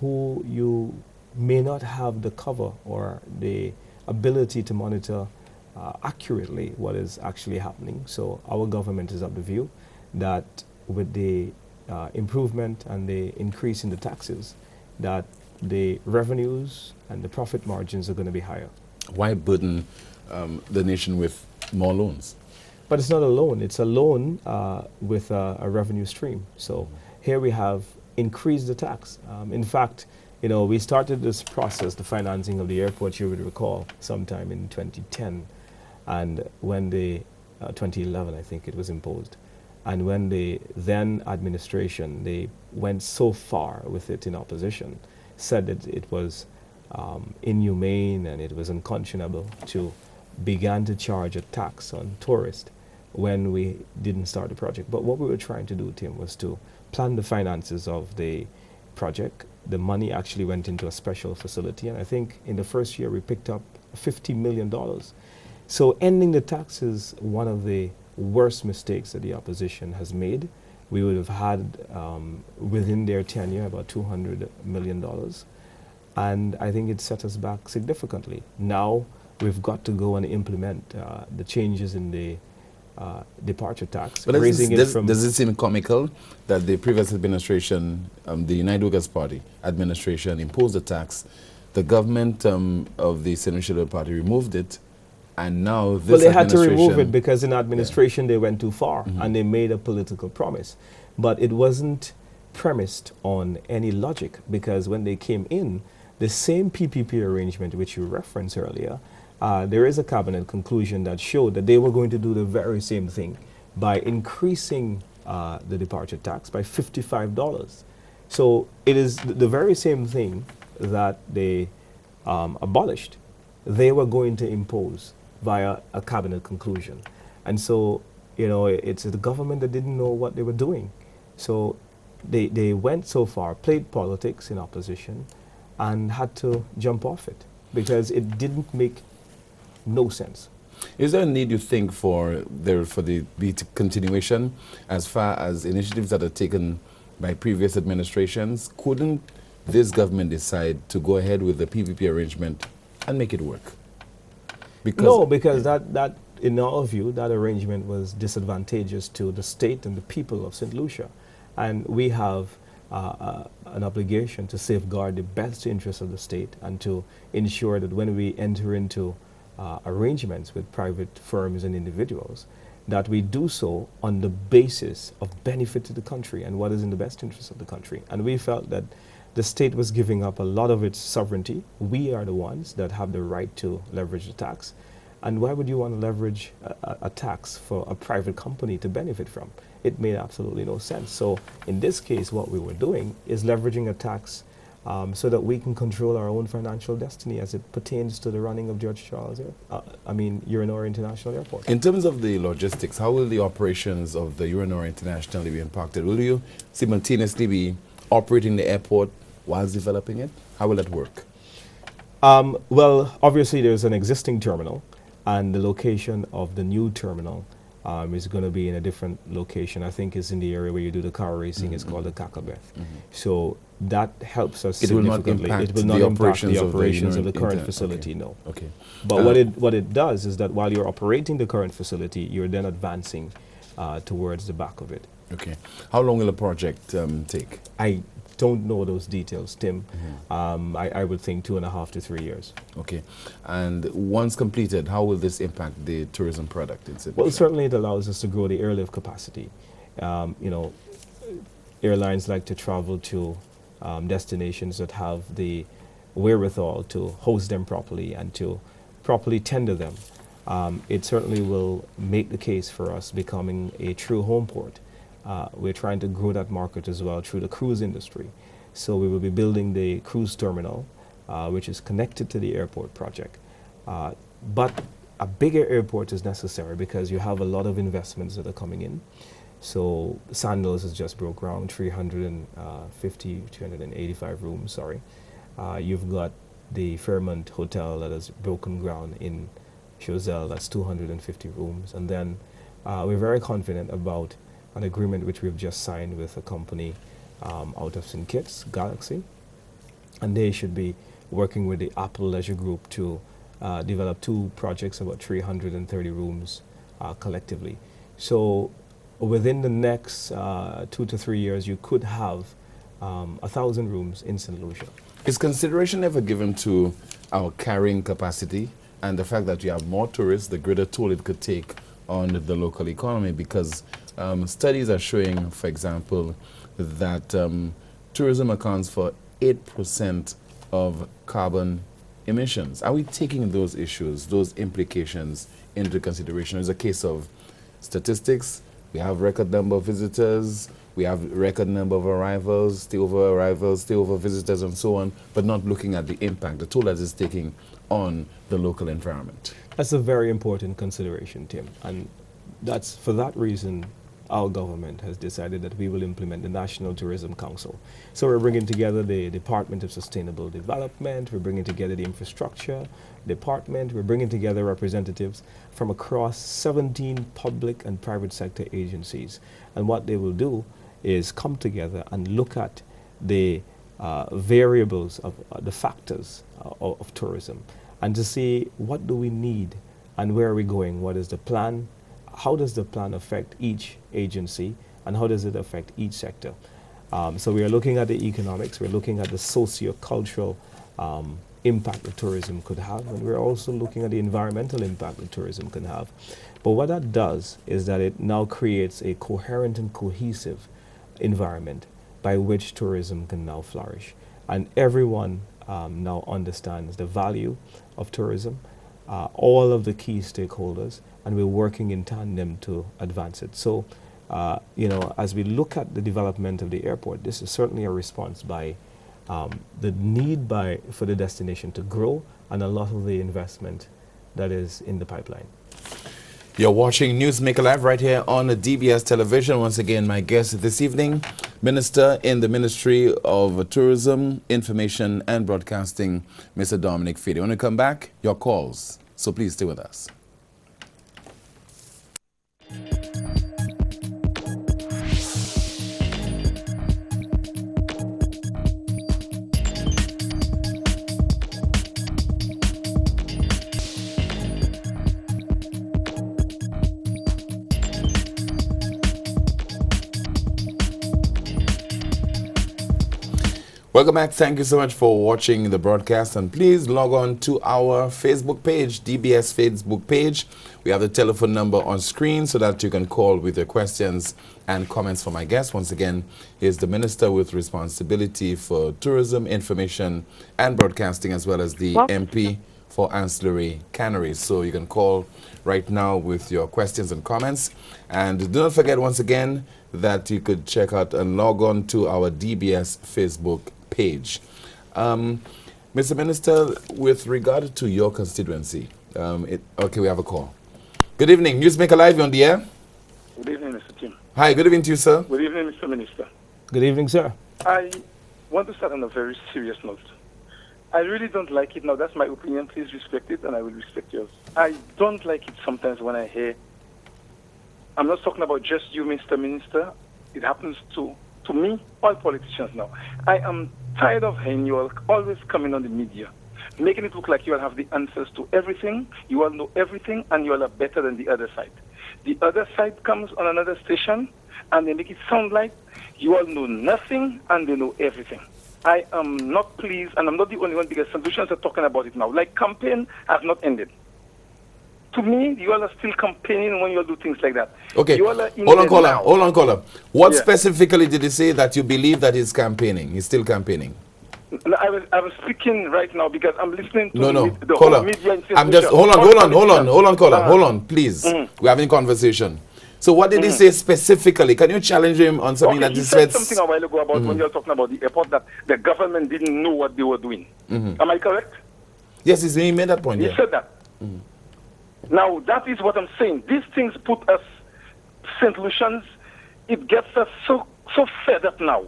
who you may not have the cover or the ability to monitor accurately what is actually happening? So our government is of the view that with the improvement and the increase in the taxes, that the revenues and the profit margins are going to be higher. Why burden the nation with more loans? But it's not a loan. It's a loan with a revenue stream. So here we have increased the tax. In fact, you know, we started this process, the financing of the airport, you would recall, sometime in 2010. And when the 2011, I think it was imposed. And when the then administration, they went so far with it in opposition, said that it was inhumane and it was unconscionable to begin to charge a tax on tourists when we didn't start the project. But what we were trying to do, Tim, was to plan the finances of the project. The money actually went into a special facility, and I think in the first year we picked up $50 million. So ending the tax is one of the worst mistakes that the opposition has made. We would have had, within their tenure, about $200 million. And I think it set us back significantly. Now we've got to go and implement the changes in the departure tax. But does it seem comical that the previous administration, the United Workers' Party administration, imposed the tax, the government of the St. Lucia Party removed it, and now this Well, they had to remove it because in administration they went too far and they made a political promise. But it wasn't premised on any logic, because when they came in, the same PPP arrangement which you referenced earlier, there is a cabinet conclusion that showed that they were going to do the very same thing by increasing the departure tax by $55. So it is the very same thing that they abolished, they were going to impose via a cabinet conclusion. And so, you know, it's the government that didn't know what they were doing. So they went so far, played politics in opposition, and had to jump off it because it didn't make no sense. Is there a need, you think, for the continuation as far as initiatives that are taken by previous administrations? Couldn't this government decide to go ahead with the PPP arrangement and make it work? No, because that, in our view, that arrangement was disadvantageous to the state and the people of St. Lucia. And we have an obligation to safeguard the best interests of the state and to ensure that when we enter into arrangements with private firms and individuals, that we do so on the basis of benefit to the country and what is in the best interest of the country. And we felt that the state was giving up a lot of its sovereignty. We are the ones that have the right to leverage the tax. And why would you want to leverage a tax for a private company to benefit from? It made absolutely no sense. So in this case, what we were doing is leveraging a tax so that we can control our own financial destiny as it pertains to the running of George Charles, Urinora International Airport. In terms of the logistics, how will the operations of the Urinora International be impacted? Will you simultaneously be operating the airport whilst developing it? How will that work? Well, obviously there's an existing terminal, and the location of the new terminal is going to be in a different location. I think it's in the area where you do the car racing. It's called the Kakabeth. So that helps us significantly. It will not impact the operations of the current facility, no. Okay. But what it does is that while you're operating the current facility, you're then advancing towards the back of it. Okay. How long will the project take? I don't know those details, Tim. I would think 2.5 to 3 years. Okay. And once completed, how will this impact the tourism product in Sydney? Well, certainly it allows us to grow the airlift capacity. You know, airlines like to travel to destinations that have the wherewithal to host them properly and to properly tender them. It certainly will make the case for us becoming a true home port. We're trying to grow that market as well through the cruise industry. So we will be building the cruise terminal, which is connected to the airport project. But a bigger airport is necessary because you have a lot of investments that are coming in. So Sandals has just broke ground, 385 rooms, sorry. You've got the Fairmont Hotel that has broken ground in Choiseul, that's 250 rooms. And then we're very confident about an agreement which we've just signed with a company out of St. Kitts, Galaxy. And they should be working with the Apple Leisure Group to develop 2 projects, about 330 rooms collectively. So within the next 2 to 3 years, you could have 1,000 rooms in St. Lucia. Is consideration ever given to our carrying capacity and the fact that you have more tourists, the greater toll it could take on the local economy? Because studies are showing, for example, that tourism accounts for 8% of carbon emissions. Are we taking those issues, those implications into consideration? It's a case of statistics. We have record number of visitors, we have record number of arrivals, stayover visitors and so on, but not looking at the impact, the toll that it's taking on the local environment. That's a very important consideration, Tim. And that's for that reason our government has decided that we will implement the National Tourism Council. So we're bringing together the Department of Sustainable Development, we're bringing together the Infrastructure Department, we're bringing together representatives from across 17 public and private sector agencies. And what they will do is come together and look at the variables of the factors of tourism and to see what do we need and where are we going, what is the plan, how does the plan affect each agency, and how does it affect each sector. So we are looking at the economics, we're looking at the socio-cultural impact that tourism could have, and we're also looking at the environmental impact that tourism can have. But what that does is that it now creates a coherent and cohesive environment by which tourism can now flourish. And everyone now understands the value of tourism, all of the key stakeholders, and we're working in tandem to advance it. So, you know, as we look at the development of the airport, this is certainly a response by the need for the destination to grow and a lot of the investment that is in the pipeline. You're watching Newsmaker Live right here on DBS Television. Once again, my guest this evening, Minister in the Ministry of Tourism, Information and Broadcasting, Mr. Dominic Fedee. When we come back, your calls. So please stay with us. Welcome back. Thank you so much for watching the broadcast, and please log on to our Facebook page, DBS Facebook page. We have the telephone number on screen so that you can call with your questions and comments for my guest. Once again, he is the Minister with responsibility for tourism, information and broadcasting, as well as the MP for ancillary canneries. So you can call right now with your questions and comments. And do not forget once again that you could check out and log on to our DBS Facebook page. Mr. Minister, with regard to your constituency, okay, we have a call. Good evening, Newsmaker Live, you're on the air. Good evening, Mr. Tim. Hi, good evening to you, sir. Good evening, Mr. Minister. Good evening, sir. I want to start on a very serious note. I really don't like it. Now, that's my opinion. Please respect it, and I will respect yours. I don't like it sometimes when I hear, I'm not talking about just you, Mr. Minister. It happens to me, all politicians now. I am tired of hearing you all always coming on the media, making it look like you all have the answers to everything, you all know everything, and you all are better than the other side. The other side comes on another station, and they make it sound like you all know nothing, and they know everything. I am not pleased, and I'm not the only one, because solutions are talking about it now. Like, campaign has not ended. To me, you all are still campaigning when you all do things like that. Okay, hold on, caller. What specifically did he say that you believe that he's campaigning? He's still campaigning? No, I was speaking right now because I'm listening to the caller. Media. I'm just, hold on, caller. Hold on, please. We're having a conversation. So what did he say specifically? Can you challenge him on something that he said? Something a while ago about when you were talking about the airport, that the government didn't know what they were doing. Am I correct? Yes, he made that point. He said that. Now, that is what I'm saying. These things put us, St. Lucians, it gets us so fed up now.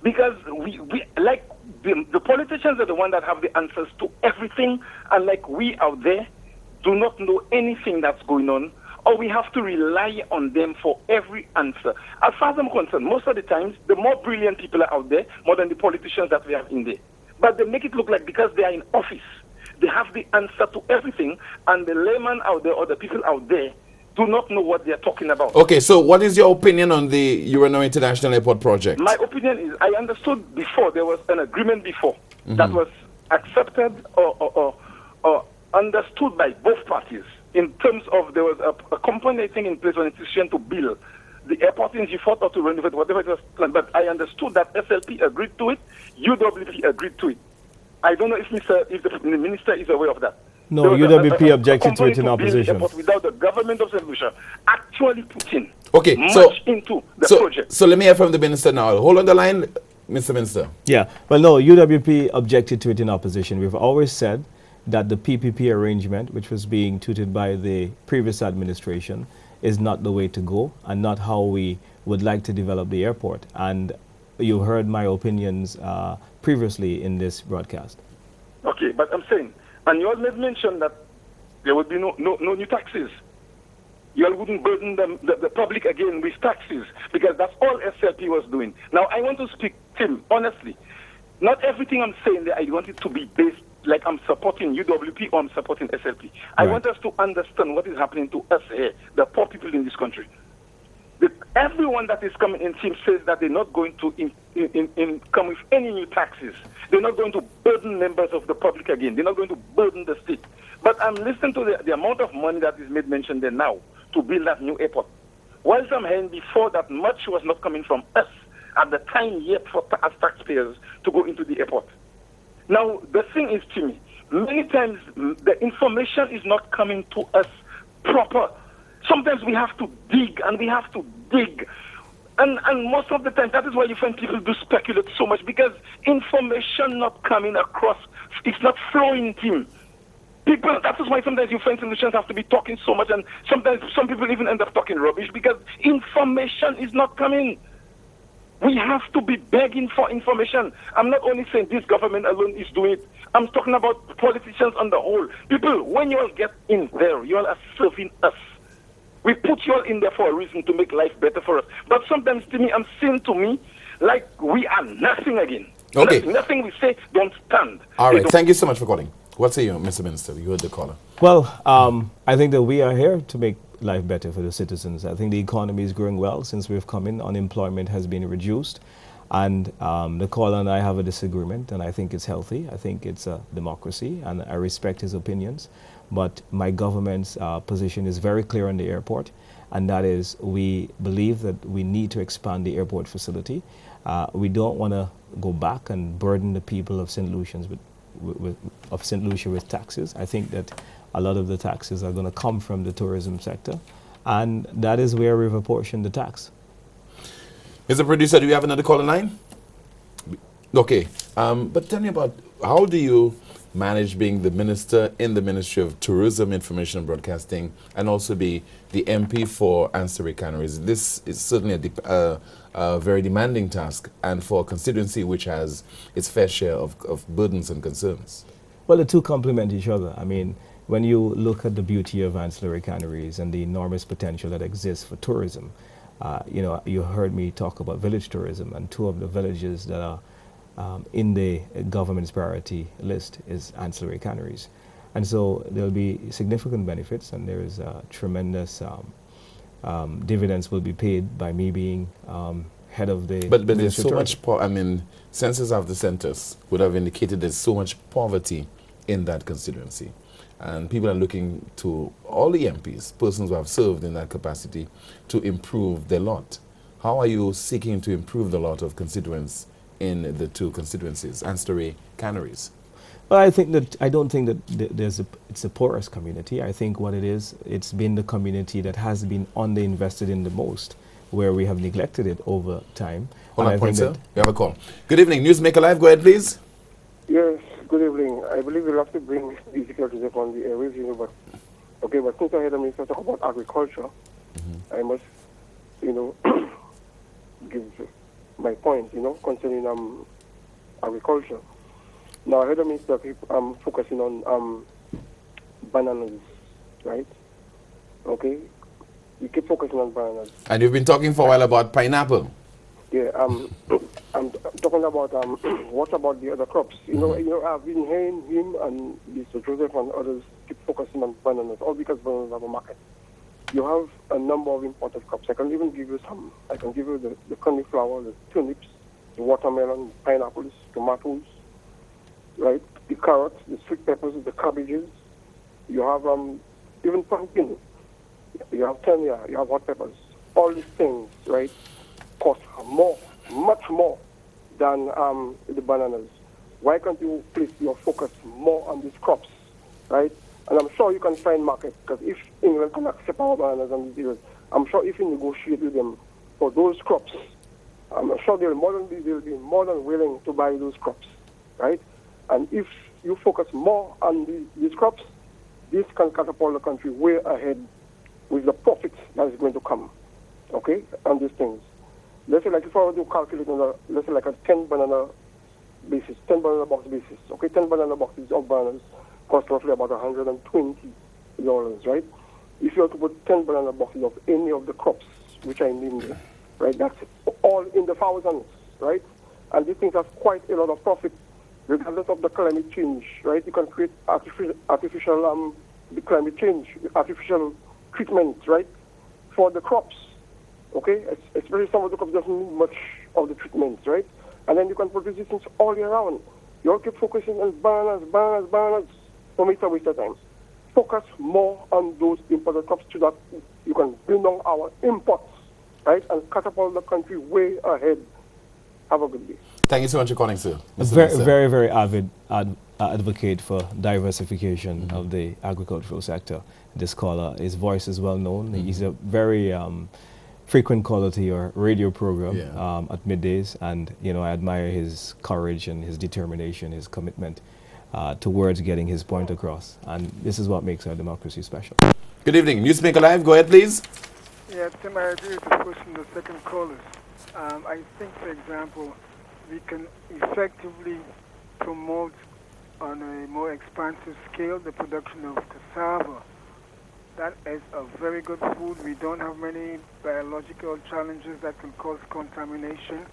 Because we like, the politicians are the ones that have the answers to everything, and like we out there do not know anything that's going on, or we have to rely on them for every answer. As far as I'm concerned, most of the times, the more brilliant people are out there, more than the politicians that we have in there. But they make it look like because they are in office, they have the answer to everything, and the layman out there or the people out there do not know what they're talking about. Okay, so what is your opinion on the Urano International Airport project? My opinion is, I understood before, there was an agreement before that was accepted or understood by both parties in terms of there was a company, I think, in place, an institution to build the airport in G4 or to renovate, whatever it was planned. But I understood that SLP agreed to it, UWP agreed to it. I don't know if the minister is aware of that. No, UWP objected to it in opposition. Without the government of St. Lucia actually putting much into the project. So let me hear from the minister now. Hold on the line, Mr. Minister. Yeah, well, no, UWP objected to it in opposition. We've always said that the PPP arrangement, which was being tutored by the previous administration, is not the way to go and not how we would like to develop the airport. And you heard my opinions previously in this broadcast. Okay, but I'm saying, and you all made mention that there would be no new taxes. You all wouldn't burden the public again with taxes, because that's all SLP was doing. Now, I want to speak, Tim, honestly. Not everything I'm saying there, I want it to be based like I'm supporting UWP or I'm supporting SLP. I want us to understand what is happening to us here, the poor people in this country. Everyone that is coming in team says that they're not going to come with any new taxes. They're not going to burden members of the public again. They're not going to burden the state. But I'm listening to the amount of money that is made mention there now to build that new airport. Whilst I'm hearing before that much was not coming from us at the time yet for as taxpayers to go into the airport. Now, the thing is, to me, many times the information is not coming to us proper. Sometimes we have to dig, and we have to dig. And most of the time, that is why you find people do speculate so much, because information not coming across, it's not flowing, team. People, that is why sometimes you find solutions have to be talking so much, and sometimes some people even end up talking rubbish because information is not coming. We have to be begging for information. I'm not only saying this government alone is doing it. I'm talking about politicians on the whole. People, when you all get in there, you all are serving us. We put you all in there for a reason to make life better for us. But sometimes to me, I'm saying to me, like we are nothing again. Okay. Nothing we say don't stand. All right. Thank you so much for calling. What say you, Mr. Minister? You heard the caller. Well, I think that we are here to make life better for the citizens. I think the economy is growing well since we've come in. Unemployment has been reduced. And the caller and I have a disagreement, and I think it's healthy. I think it's a democracy, and I respect his opinions. But my government's position is very clear on the airport, and that is we believe that we need to expand the airport facility. We don't want to go back and burden the people of St. Lucia with taxes. I think that a lot of the taxes are going to come from the tourism sector, and that is where we've apportioned the tax. Mr. Producer, do you have another caller line? Okay, but tell me about how do you manage being the minister in the Ministry of Tourism, Information and Broadcasting, and also be the MP for Ancillary Canneries. This is certainly a very demanding task, and for a constituency which has its fair share of burdens and concerns. Well, the two complement each other. I mean, when you look at the beauty of ancillary canneries and the enormous potential that exists for tourism, you know, you heard me talk about village tourism, and two of the villages that are in the government's priority list is ancillary canneries. And so there'll be significant benefits, and there is tremendous dividends will be paid by me being head of the But there's so much, I mean, census of the centers would have indicated there's so much poverty in that constituency. And people are looking to all the MPs, persons who have served in that capacity, to improve their lot. How are you seeking to improve the lot of constituents in the two constituencies, ancillary canneries? Well, I don't think that it's a porous community. I think what it is, it's been the community that has been underinvested in the most, where we have neglected it over time. Hold on, point, sir. You have a call. Good evening, Newsmaker Live. Go ahead, please. Yes, good evening. I believe we'll have to bring the security on the airwaves, you know, but okay, but since I heard the minister talk about agriculture, I must, you know, give my point, you know, concerning agriculture. Now, I heard the minister focusing on bananas, right? Okay? You keep focusing on bananas. And you've been talking for a while about pineapple. Yeah, I'm talking about what about the other crops? You know, I've been hearing him and Mr. Joseph and others keep focusing on bananas, all because bananas have a market. You have a number of imported crops. I can even give you some. I can give you the cauliflower, the turnips, the watermelon, pineapples, tomatoes, right? The carrots, the sweet peppers, the cabbages. You have even pumpkin. You have tanya, you have hot peppers. All these things, right, cost more, much more than the bananas. Why can't you place your focus more on these crops, right? And I'm sure you can find markets, because if England can accept our bananas and these areas, I'm sure if you negotiate with them for those crops, I'm sure they'll be more than willing to buy those crops, right? And if you focus more on these crops, this can catapult the country way ahead with the profit that is going to come, okay, on these things. Let's say, like, if I were to calculate on let's say, like a 10 banana basis, 10 banana box basis, okay, 10 banana boxes of bananas cost roughly about $120, right? If you were to put 10 banana boxes of any of the crops, which I named there, right, that's all in the thousands, right? And these things have quite a lot of profit, regardless of the climate change, right? You can create artificial the climate change, artificial treatment, right, for the crops, okay? Especially some of the crops doesn't need much of the treatments, right? And then you can produce these things all year round. You all keep focusing on bananas. For me, it's a waste of time. Focus more on those imported crops so that you can bring down our imports, right, and catapult the country way ahead. Have a good day. Thank you so much for calling, sir. Very avid advocate for diversification of the agricultural sector. This caller, his voice is well known. He's a very frequent caller to your radio program at middays, and you know, I admire his courage and his determination, his commitment. towards getting his point across. And this is what makes our democracy special. Good evening. Newsmaker Live, go ahead, please. Yeah, Tim, I agree with the first and the second callers. I think, for example, we can effectively promote on a more expansive scale the production of cassava. That is a very good food. We don't have many biological challenges that can cause contamination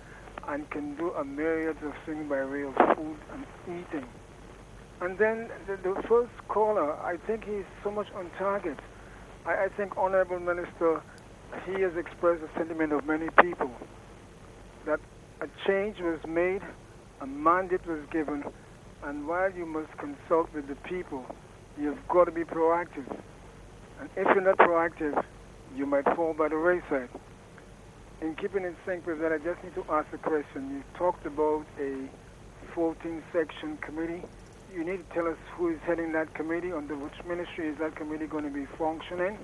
and can do a myriad of things by way of food and eating. And then the first caller, I think he's so much on target. I think, Honorable Minister, he has expressed the sentiment of many people that a change was made, a mandate was given, and while you must consult with the people, you've got to be proactive. And if you're not proactive, you might fall by the wayside. In keeping in sync with that, I just need to ask a question. You talked about a 14-section committee. You need to tell us who is heading that committee, under which ministry is that committee going to be functioning.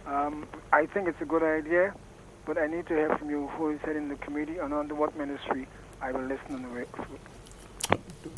I think it's a good idea, but I need to hear from you who is heading the committee and under what ministry. I will listen on the way.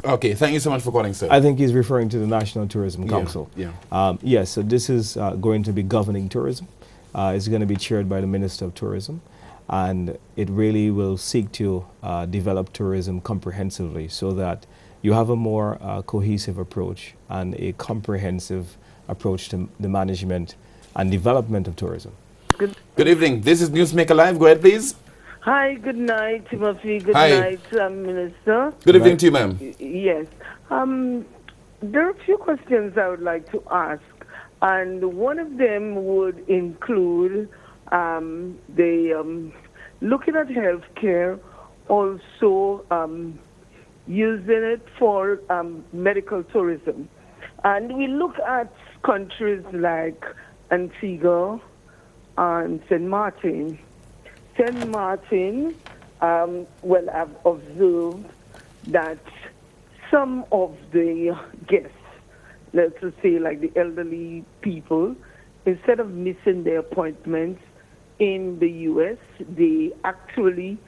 Okay, thank you so much for calling, sir. I think he's referring to the National Tourism Council. Yeah. Yes, so this is going to be governing tourism. It's going to be chaired by the Minister of Tourism, and it really will seek to develop tourism comprehensively so that you have a more cohesive approach and a comprehensive approach to the management and development of tourism. Good evening. This is Newsmaker Live. Go ahead, please. Hi, good night, Timothy. Good Hi. night, Minister. Good evening to you, ma'am. Yes. There are a few questions I would like to ask, and one of them would include looking at healthcare, also using it for medical tourism. And we look at countries like Antigua and St. Martin. St. Martin, well, I've observed that some of the guests, let's just say like the elderly people, instead of missing their appointments in the U.S., they actually,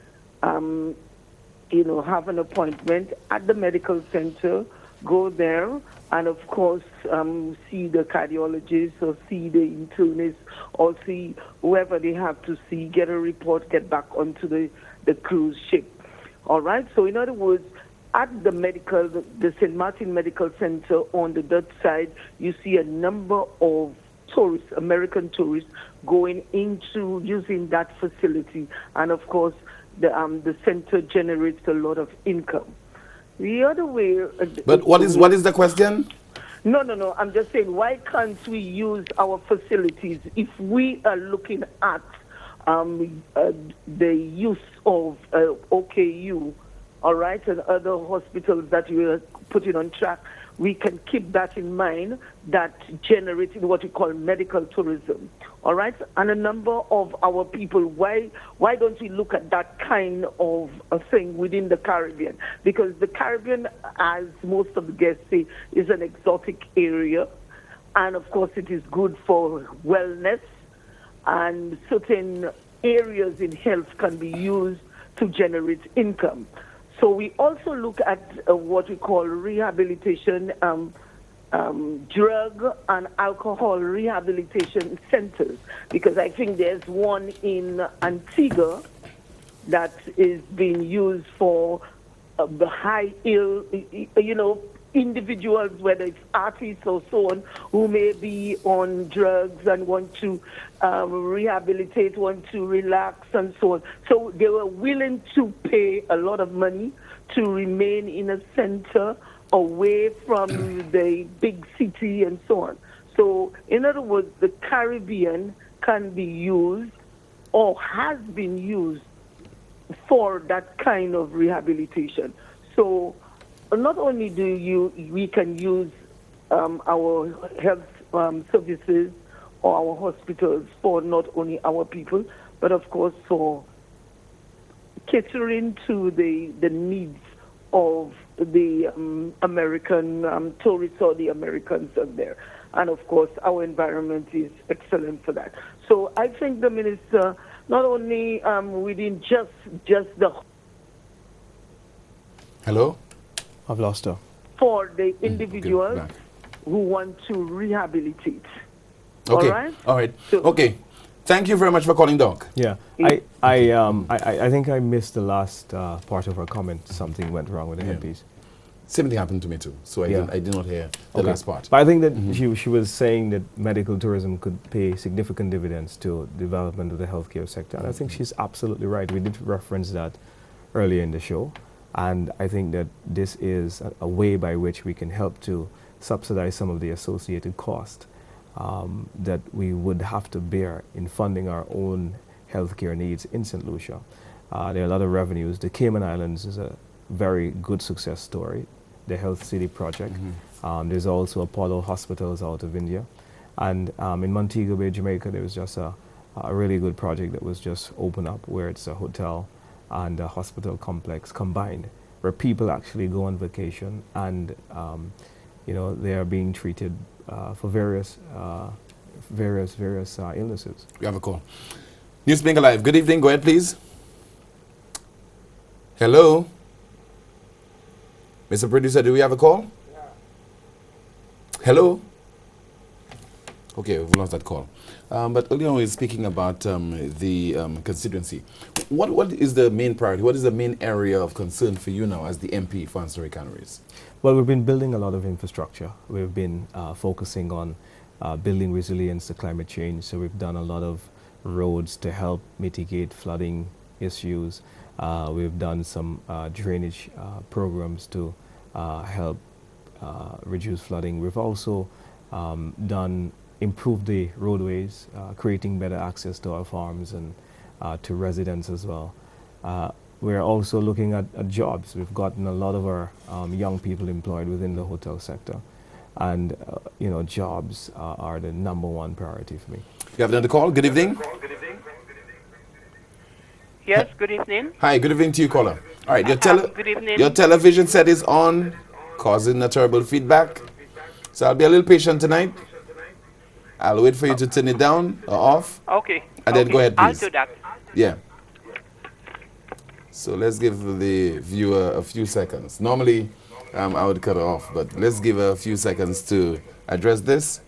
have an appointment at the medical center, go there, and of course see the cardiologist or see the internist or see whoever they have to see, get a report, get back onto the cruise ship. All right? So in other words, at the St. Martin Medical Center on the Dutch side, you see a number of tourists, American tourists, going into using that facility. And of course, the center generates a lot of income. The other way... But what is the question? No. I'm just saying, why can't we use our facilities if we are looking at the use of OKU, all right, and other hospitals that we are putting on track? We can keep that in mind, that generating what we call medical tourism, all right? And a number of our people, why don't we look at that kind of a thing within the Caribbean? Because the Caribbean, as most of the guests say, is an exotic area. And, of course, it is good for wellness. And certain areas in health can be used to generate income. So we also look at what we call rehabilitation, drug and alcohol rehabilitation centers, because I think there's one in Antigua that is being used for the high ill, individuals, whether it's artists or so on, who may be on drugs and want to rehabilitate, want to relax and so on. So they were willing to pay a lot of money to remain in a center away from the big city and so on. So in other words, the Caribbean can be used or has been used for that kind of rehabilitation. So not only we can use our health services or our hospitals for not only our people, but of course for catering to the needs of the American tourists or the Americans out there. And of course, our environment is excellent for that. So I think the minister, not only within just the... Hello? I've lost her. for the individuals Okay. who want to rehabilitate. Okay. All right? All right. So- Okay. Thank you very much for calling, Doc. Yeah, I think I missed the last part of her comment. Something went wrong with the Yeah. headpiece. Same thing happened to me too. So Yeah. I did not hear the Okay. last part. But I think that she was saying that medical tourism could pay significant dividends to development of the healthcare sector. And I think she's absolutely right. We did reference that earlier in the show. And I think that this is a way by which we can help to subsidize some of the associated cost that we would have to bear in funding our own healthcare needs in St. Lucia. There are a lot of revenues. The Cayman Islands is a very good success story, the Health City project. There's also Apollo Hospitals out of India. And in Montego Bay, Jamaica, there was just a really good project that was just opened up where it's a hotel and a hospital complex combined, where people actually go on vacation and they are being treated for various illnesses. We have a call. Newsmaker Live. Good evening. Go ahead, please. Hello? Mr. Producer, do we have a call? Yeah. Hello? Okay, we've lost that call. But earlier we were speaking about the constituency. What is the main priority? What is the main area of concern for you now as the MP for Surrey Canaries? Well, we've been building a lot of infrastructure. We've been focusing on building resilience to climate change. So we've done a lot of roads to help mitigate flooding issues. We've done some drainage programs to help reduce flooding. We've also improved the roadways, creating better access to our farms and to residents as well. We're also looking at jobs. We've gotten a lot of our young people employed within the hotel sector. And, jobs are the #1 priority for me. You have another call. Good evening. Yes, good evening. Hi, good evening to you, caller. All right, Good evening. your television set is on, causing a terrible feedback. So I'll be a little patient tonight. I'll wait for you to turn it down or off. Okay. And then go ahead, I'll please. do that. Yeah. So let's give the viewer a few seconds. Normally, I would cut it off, but let's give a few seconds to address this.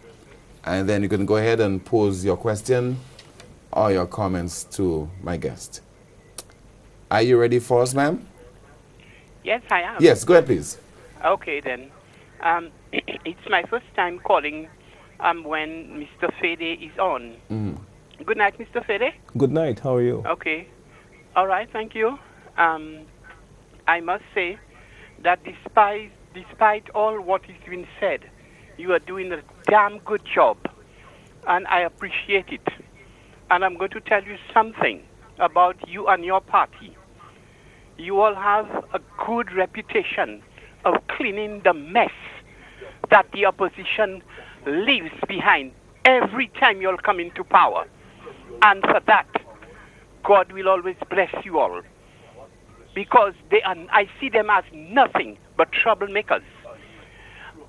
And then you can go ahead and pose your question or your comments to my guest. Are you ready for us, ma'am? Yes, I am. Yes, go ahead, please. Okay, then. It's my first time calling when Mr. Fede is on. Good night, Mr. Fede. Good night. How are you? Okay. All right, thank you. I must say that despite all what is being said, you are doing a damn good job, and I appreciate it. And I'm going to tell you something about you and your party. You all have a good reputation of cleaning the mess that the opposition leaves behind every time you all come into power. And for that, God will always bless you all. Because I see them as nothing but troublemakers.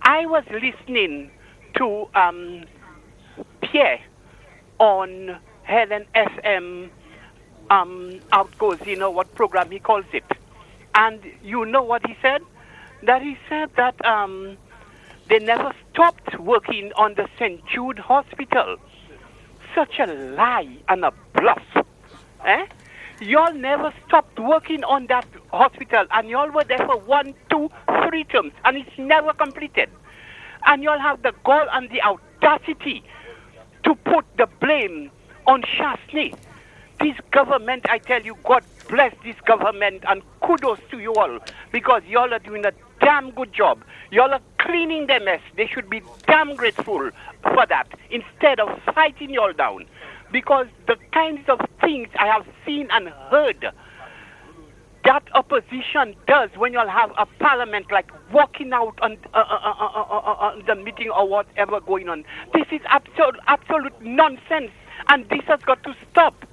I was listening to Pierre on Helen FM Outgoes, what program he calls it. And you know what he said? That he said that they never stopped working on the St. Jude Hospital. Such a lie and a bluff. Y'all never stopped working on that hospital, and y'all were there for 1, 2, 3 terms, and it's never completed. And y'all have the gall and the audacity to put the blame on Chasney. This government, I tell you, God bless this government, and kudos to you all, because y'all are doing a damn good job. Y'all are cleaning their mess. They should be damn grateful for that, instead of fighting y'all down. Because the kinds of things I have seen and heard that opposition does when you'll have a parliament like walking out on the meeting or whatever going on. This is absolute nonsense, and this has got to stop.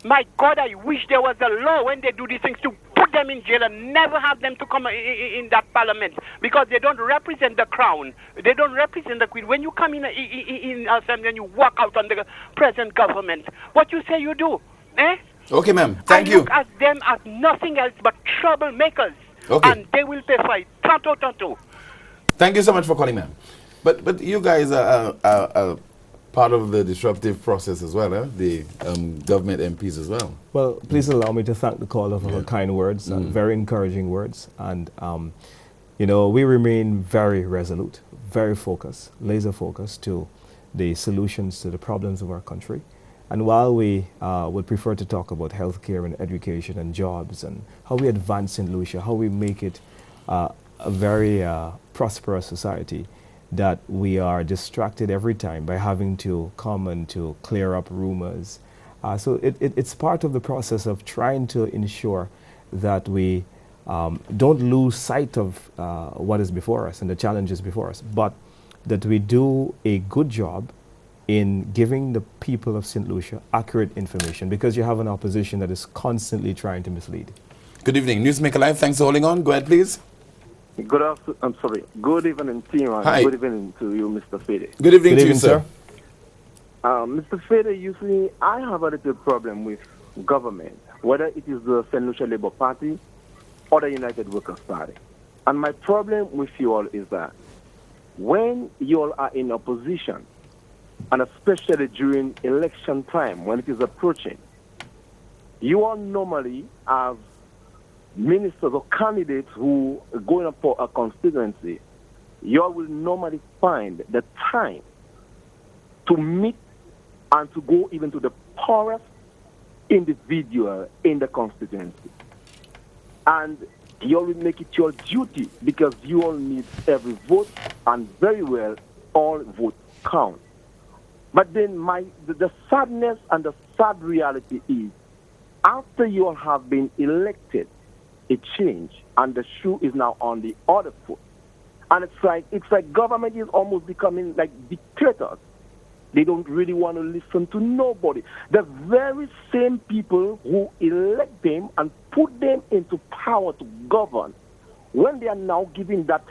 My God, I wish there was a law when they do these things to put them in jail and never have them to come in that parliament, because they don't represent the crown. They don't represent the queen. When you come in assembly and you walk out on the present government, what you say you do, Okay, ma'am. Thank you. I look at them as nothing else but troublemakers. Okay. And they will pay for it. Tanto. Thank you so much for calling, ma'am. But you guys are part of the disruptive process as well, the government MPs as well. Well, please allow me to thank the caller for her kind words and very encouraging words. And, you know, we remain very resolute, very focused, laser focused to the solutions to the problems of our country. And while we would prefer to talk about healthcare and education and jobs and how we advance St. Lucia, how we make it a very prosperous society, that we are distracted every time by having to come and to clear up rumors. So it's part of the process of trying to ensure that we don't lose sight of what is before us and the challenges before us, but that we do a good job in giving the people of St. Lucia accurate information, because you have an opposition that is constantly trying to mislead. Good evening. Newsmaker Live, thanks for holding on. Go ahead, please. Good evening, team. Hi. Good evening to you, Mr. Fede. Good evening to you, sir. Mr. Fede, you see, I have a little problem with government, whether it is the St. Lucia Labour Party or the United Workers' Party. And my problem with you all is that when you all are in opposition, and especially during election time, when it is approaching, you all normally have ministers or candidates who are going up for a constituency. You all will normally find the time to meet and to go even to the poorest individual in the constituency. And you all will make it your duty, because you all need every vote, and very well all votes count. But then the sadness and the sad reality is, after you all have been elected, a change, and the shoe is now on the other foot. And it's like government is almost becoming like dictators. They don't really want to listen to nobody. The very same people who elect them and put them into power to govern, when they are now giving that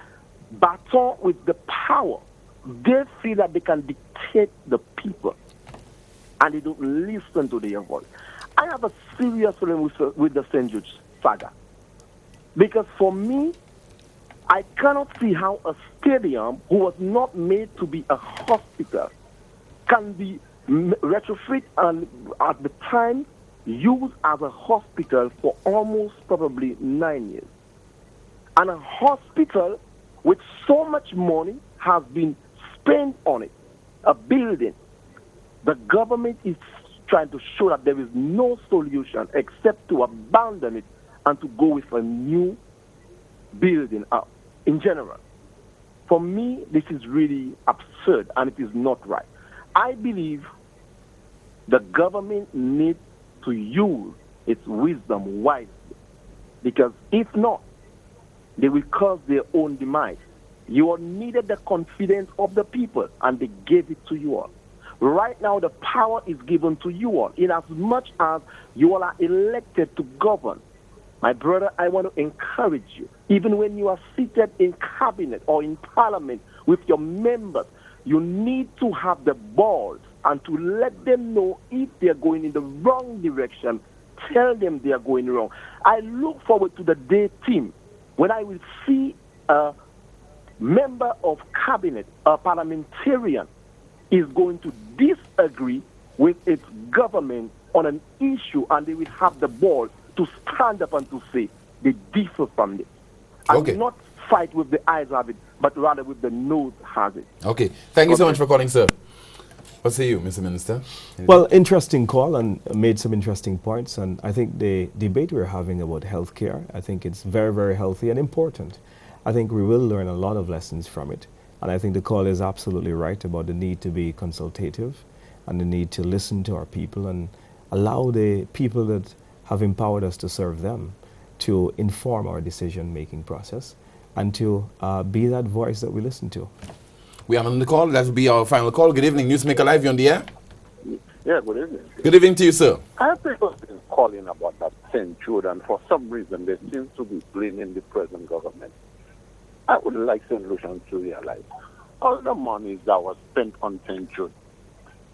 baton with the power, they feel that they can dictate the people, and they don't listen to their voice. I have a serious problem with the St. Jude saga, because for me, I cannot see how a stadium who was not made to be a hospital can be retrofit and at the time used as a hospital for almost probably 9 years. And a hospital with so much money has been spent on it, a building. The government is trying to show that there is no solution except to abandon it and to go with a new building in general. For me, this is really absurd, and it is not right. I believe the government needs to use its wisdom wisely, because if not, they will cause their own demise. You all needed the confidence of the people, and they gave it to you all. Right now, the power is given to you all, in as much as you all are elected to govern. My brother, I want to encourage you, even when you are seated in cabinet or in parliament with your members, you need to have the balls and to let them know if they're going in the wrong direction. Tell them they are going wrong. I look forward to the day, team, when I will see a member of cabinet, a parliamentarian, is going to disagree with its government on an issue, and they will have the ball to stand up and to say they differ from this. And not fight with the eyes of it, but rather with the nose has it. Okay. Thank you so much for calling, sir. What say you, Mr. Minister? Well, interesting call, and made some interesting points. And I think the debate we're having about healthcare, I think it's very, very healthy and important. I think we will learn a lot of lessons from it. And I think the call is absolutely right about the need to be consultative and the need to listen to our people and allow the people that have empowered us to serve them to inform our decision-making process and to be that voice that we listen to. We are on the call. That will be our final call. Good evening, Newsmaker Live. You're on the air. Yeah, good evening. Good evening to you, sir. I have people been calling about that St. Jude, and for some reason they seem to be blaming the present government. I would like St. Lucians to realize all the monies that was spent on St. Jude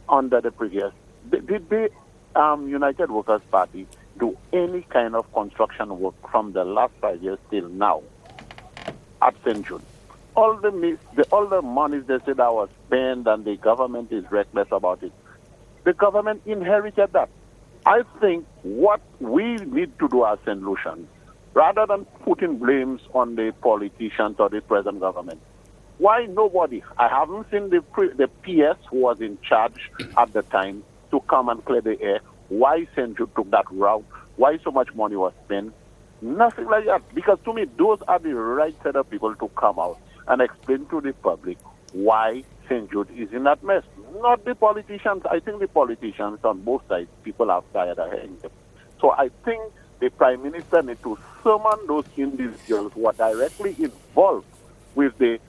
under the previous, did the United Workers' Party do any kind of construction work from the last 5 years till now at St. Jude? all the monies they said that was spent and the government is reckless about it. The government inherited that. I think what we need to do as St. Lucians, rather than putting blames on the politicians or the present government, why nobody? I haven't seen the PS who was in charge at the time to come and clear the air. Why St. Jude took that route? Why so much money was spent? Nothing like that. Because to me, those are the right set of people to come out and explain to the public why St. Jude is in that mess. Not the politicians. I think the politicians on both sides, people are tired of hearing them. So I think the Prime Minister needs to summon those individuals who are directly involved with the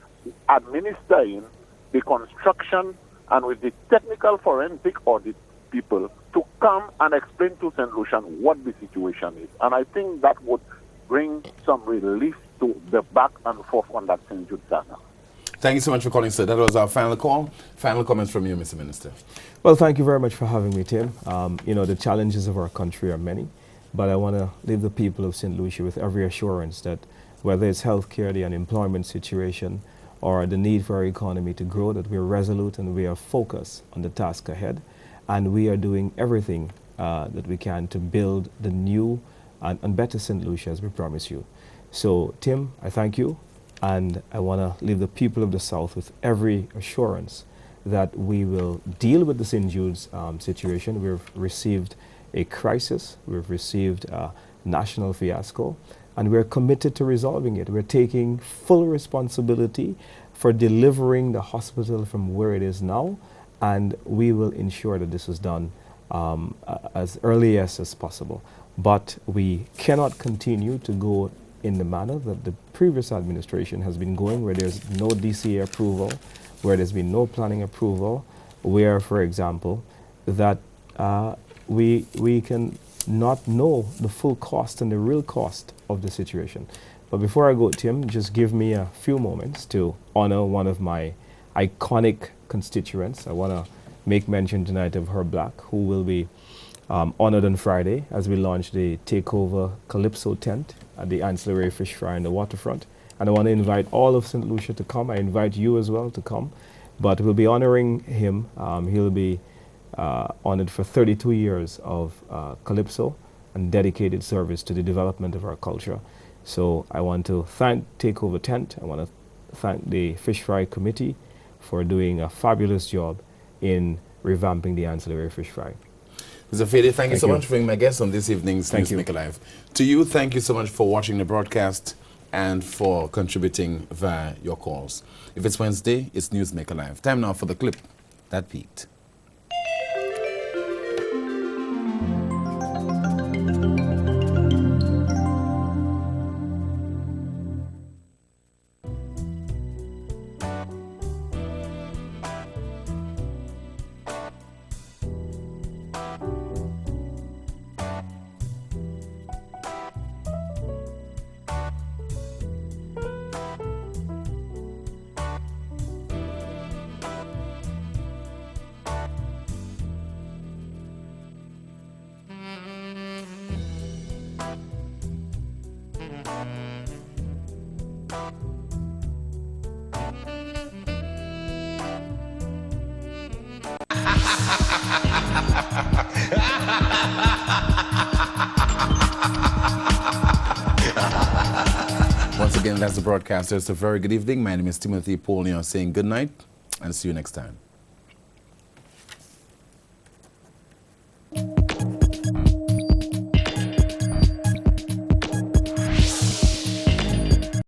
administering, the construction, and with the technical forensic audit people to come and explain to St. Lucian what the situation is. And I think that would bring some relief to the back and forth on that St. Jude saga. Thank you so much for calling, sir. That was our final call. Final comments from you, Mr. Minister. Well, thank you very much for having me, Tim. The challenges of our country are many, but I want to leave the people of St. Lucia with every assurance that whether it's healthcare, the unemployment situation, or the need for our economy to grow, that we're resolute and we are focused on the task ahead. And we are doing everything that we can to build the new and better St. Lucia as we promise you. So, Tim, I thank you. And I want to leave the people of the South with every assurance that we will deal with the St. Jude's situation. We've received a crisis. We've received a national fiasco. And we're committed to resolving it. We're taking full responsibility for delivering the hospital from where it is now. And we will ensure that this is done as early as possible. But we cannot continue to go in the manner that the previous administration has been going, where there's no DCA approval, where there's been no planning approval, where, for example, that we can not know the full cost and the real cost of the situation. But before I go, Tim, just give me a few moments to honor one of my iconic constituents. I want to make mention tonight of Herb Black, who will be honored on Friday as we launch the Takeover Calypso tent at the Ancillary Fish Fry in the waterfront. And I want to invite all of St. Lucia to come. I invite you as well to come. But we'll be honoring him. He'll be honored for 32 years of Calypso and dedicated service to the development of our culture. So I want to thank Takeover Tent. I want to thank the Fish Fry Committee for doing a fabulous job in revamping the Ancillary Fish Fry. Mr. Fede, thank you so much for being my guest on this evening's Newsmaker Live. To you, thank you so much for watching the broadcast and for contributing via your calls. If it's Wednesday, it's Newsmaker Live. Time now for the clip that peaked. Once again, that's the broadcaster. It's a very good evening. My name is Timothy Paul Neal saying good night and see you next time.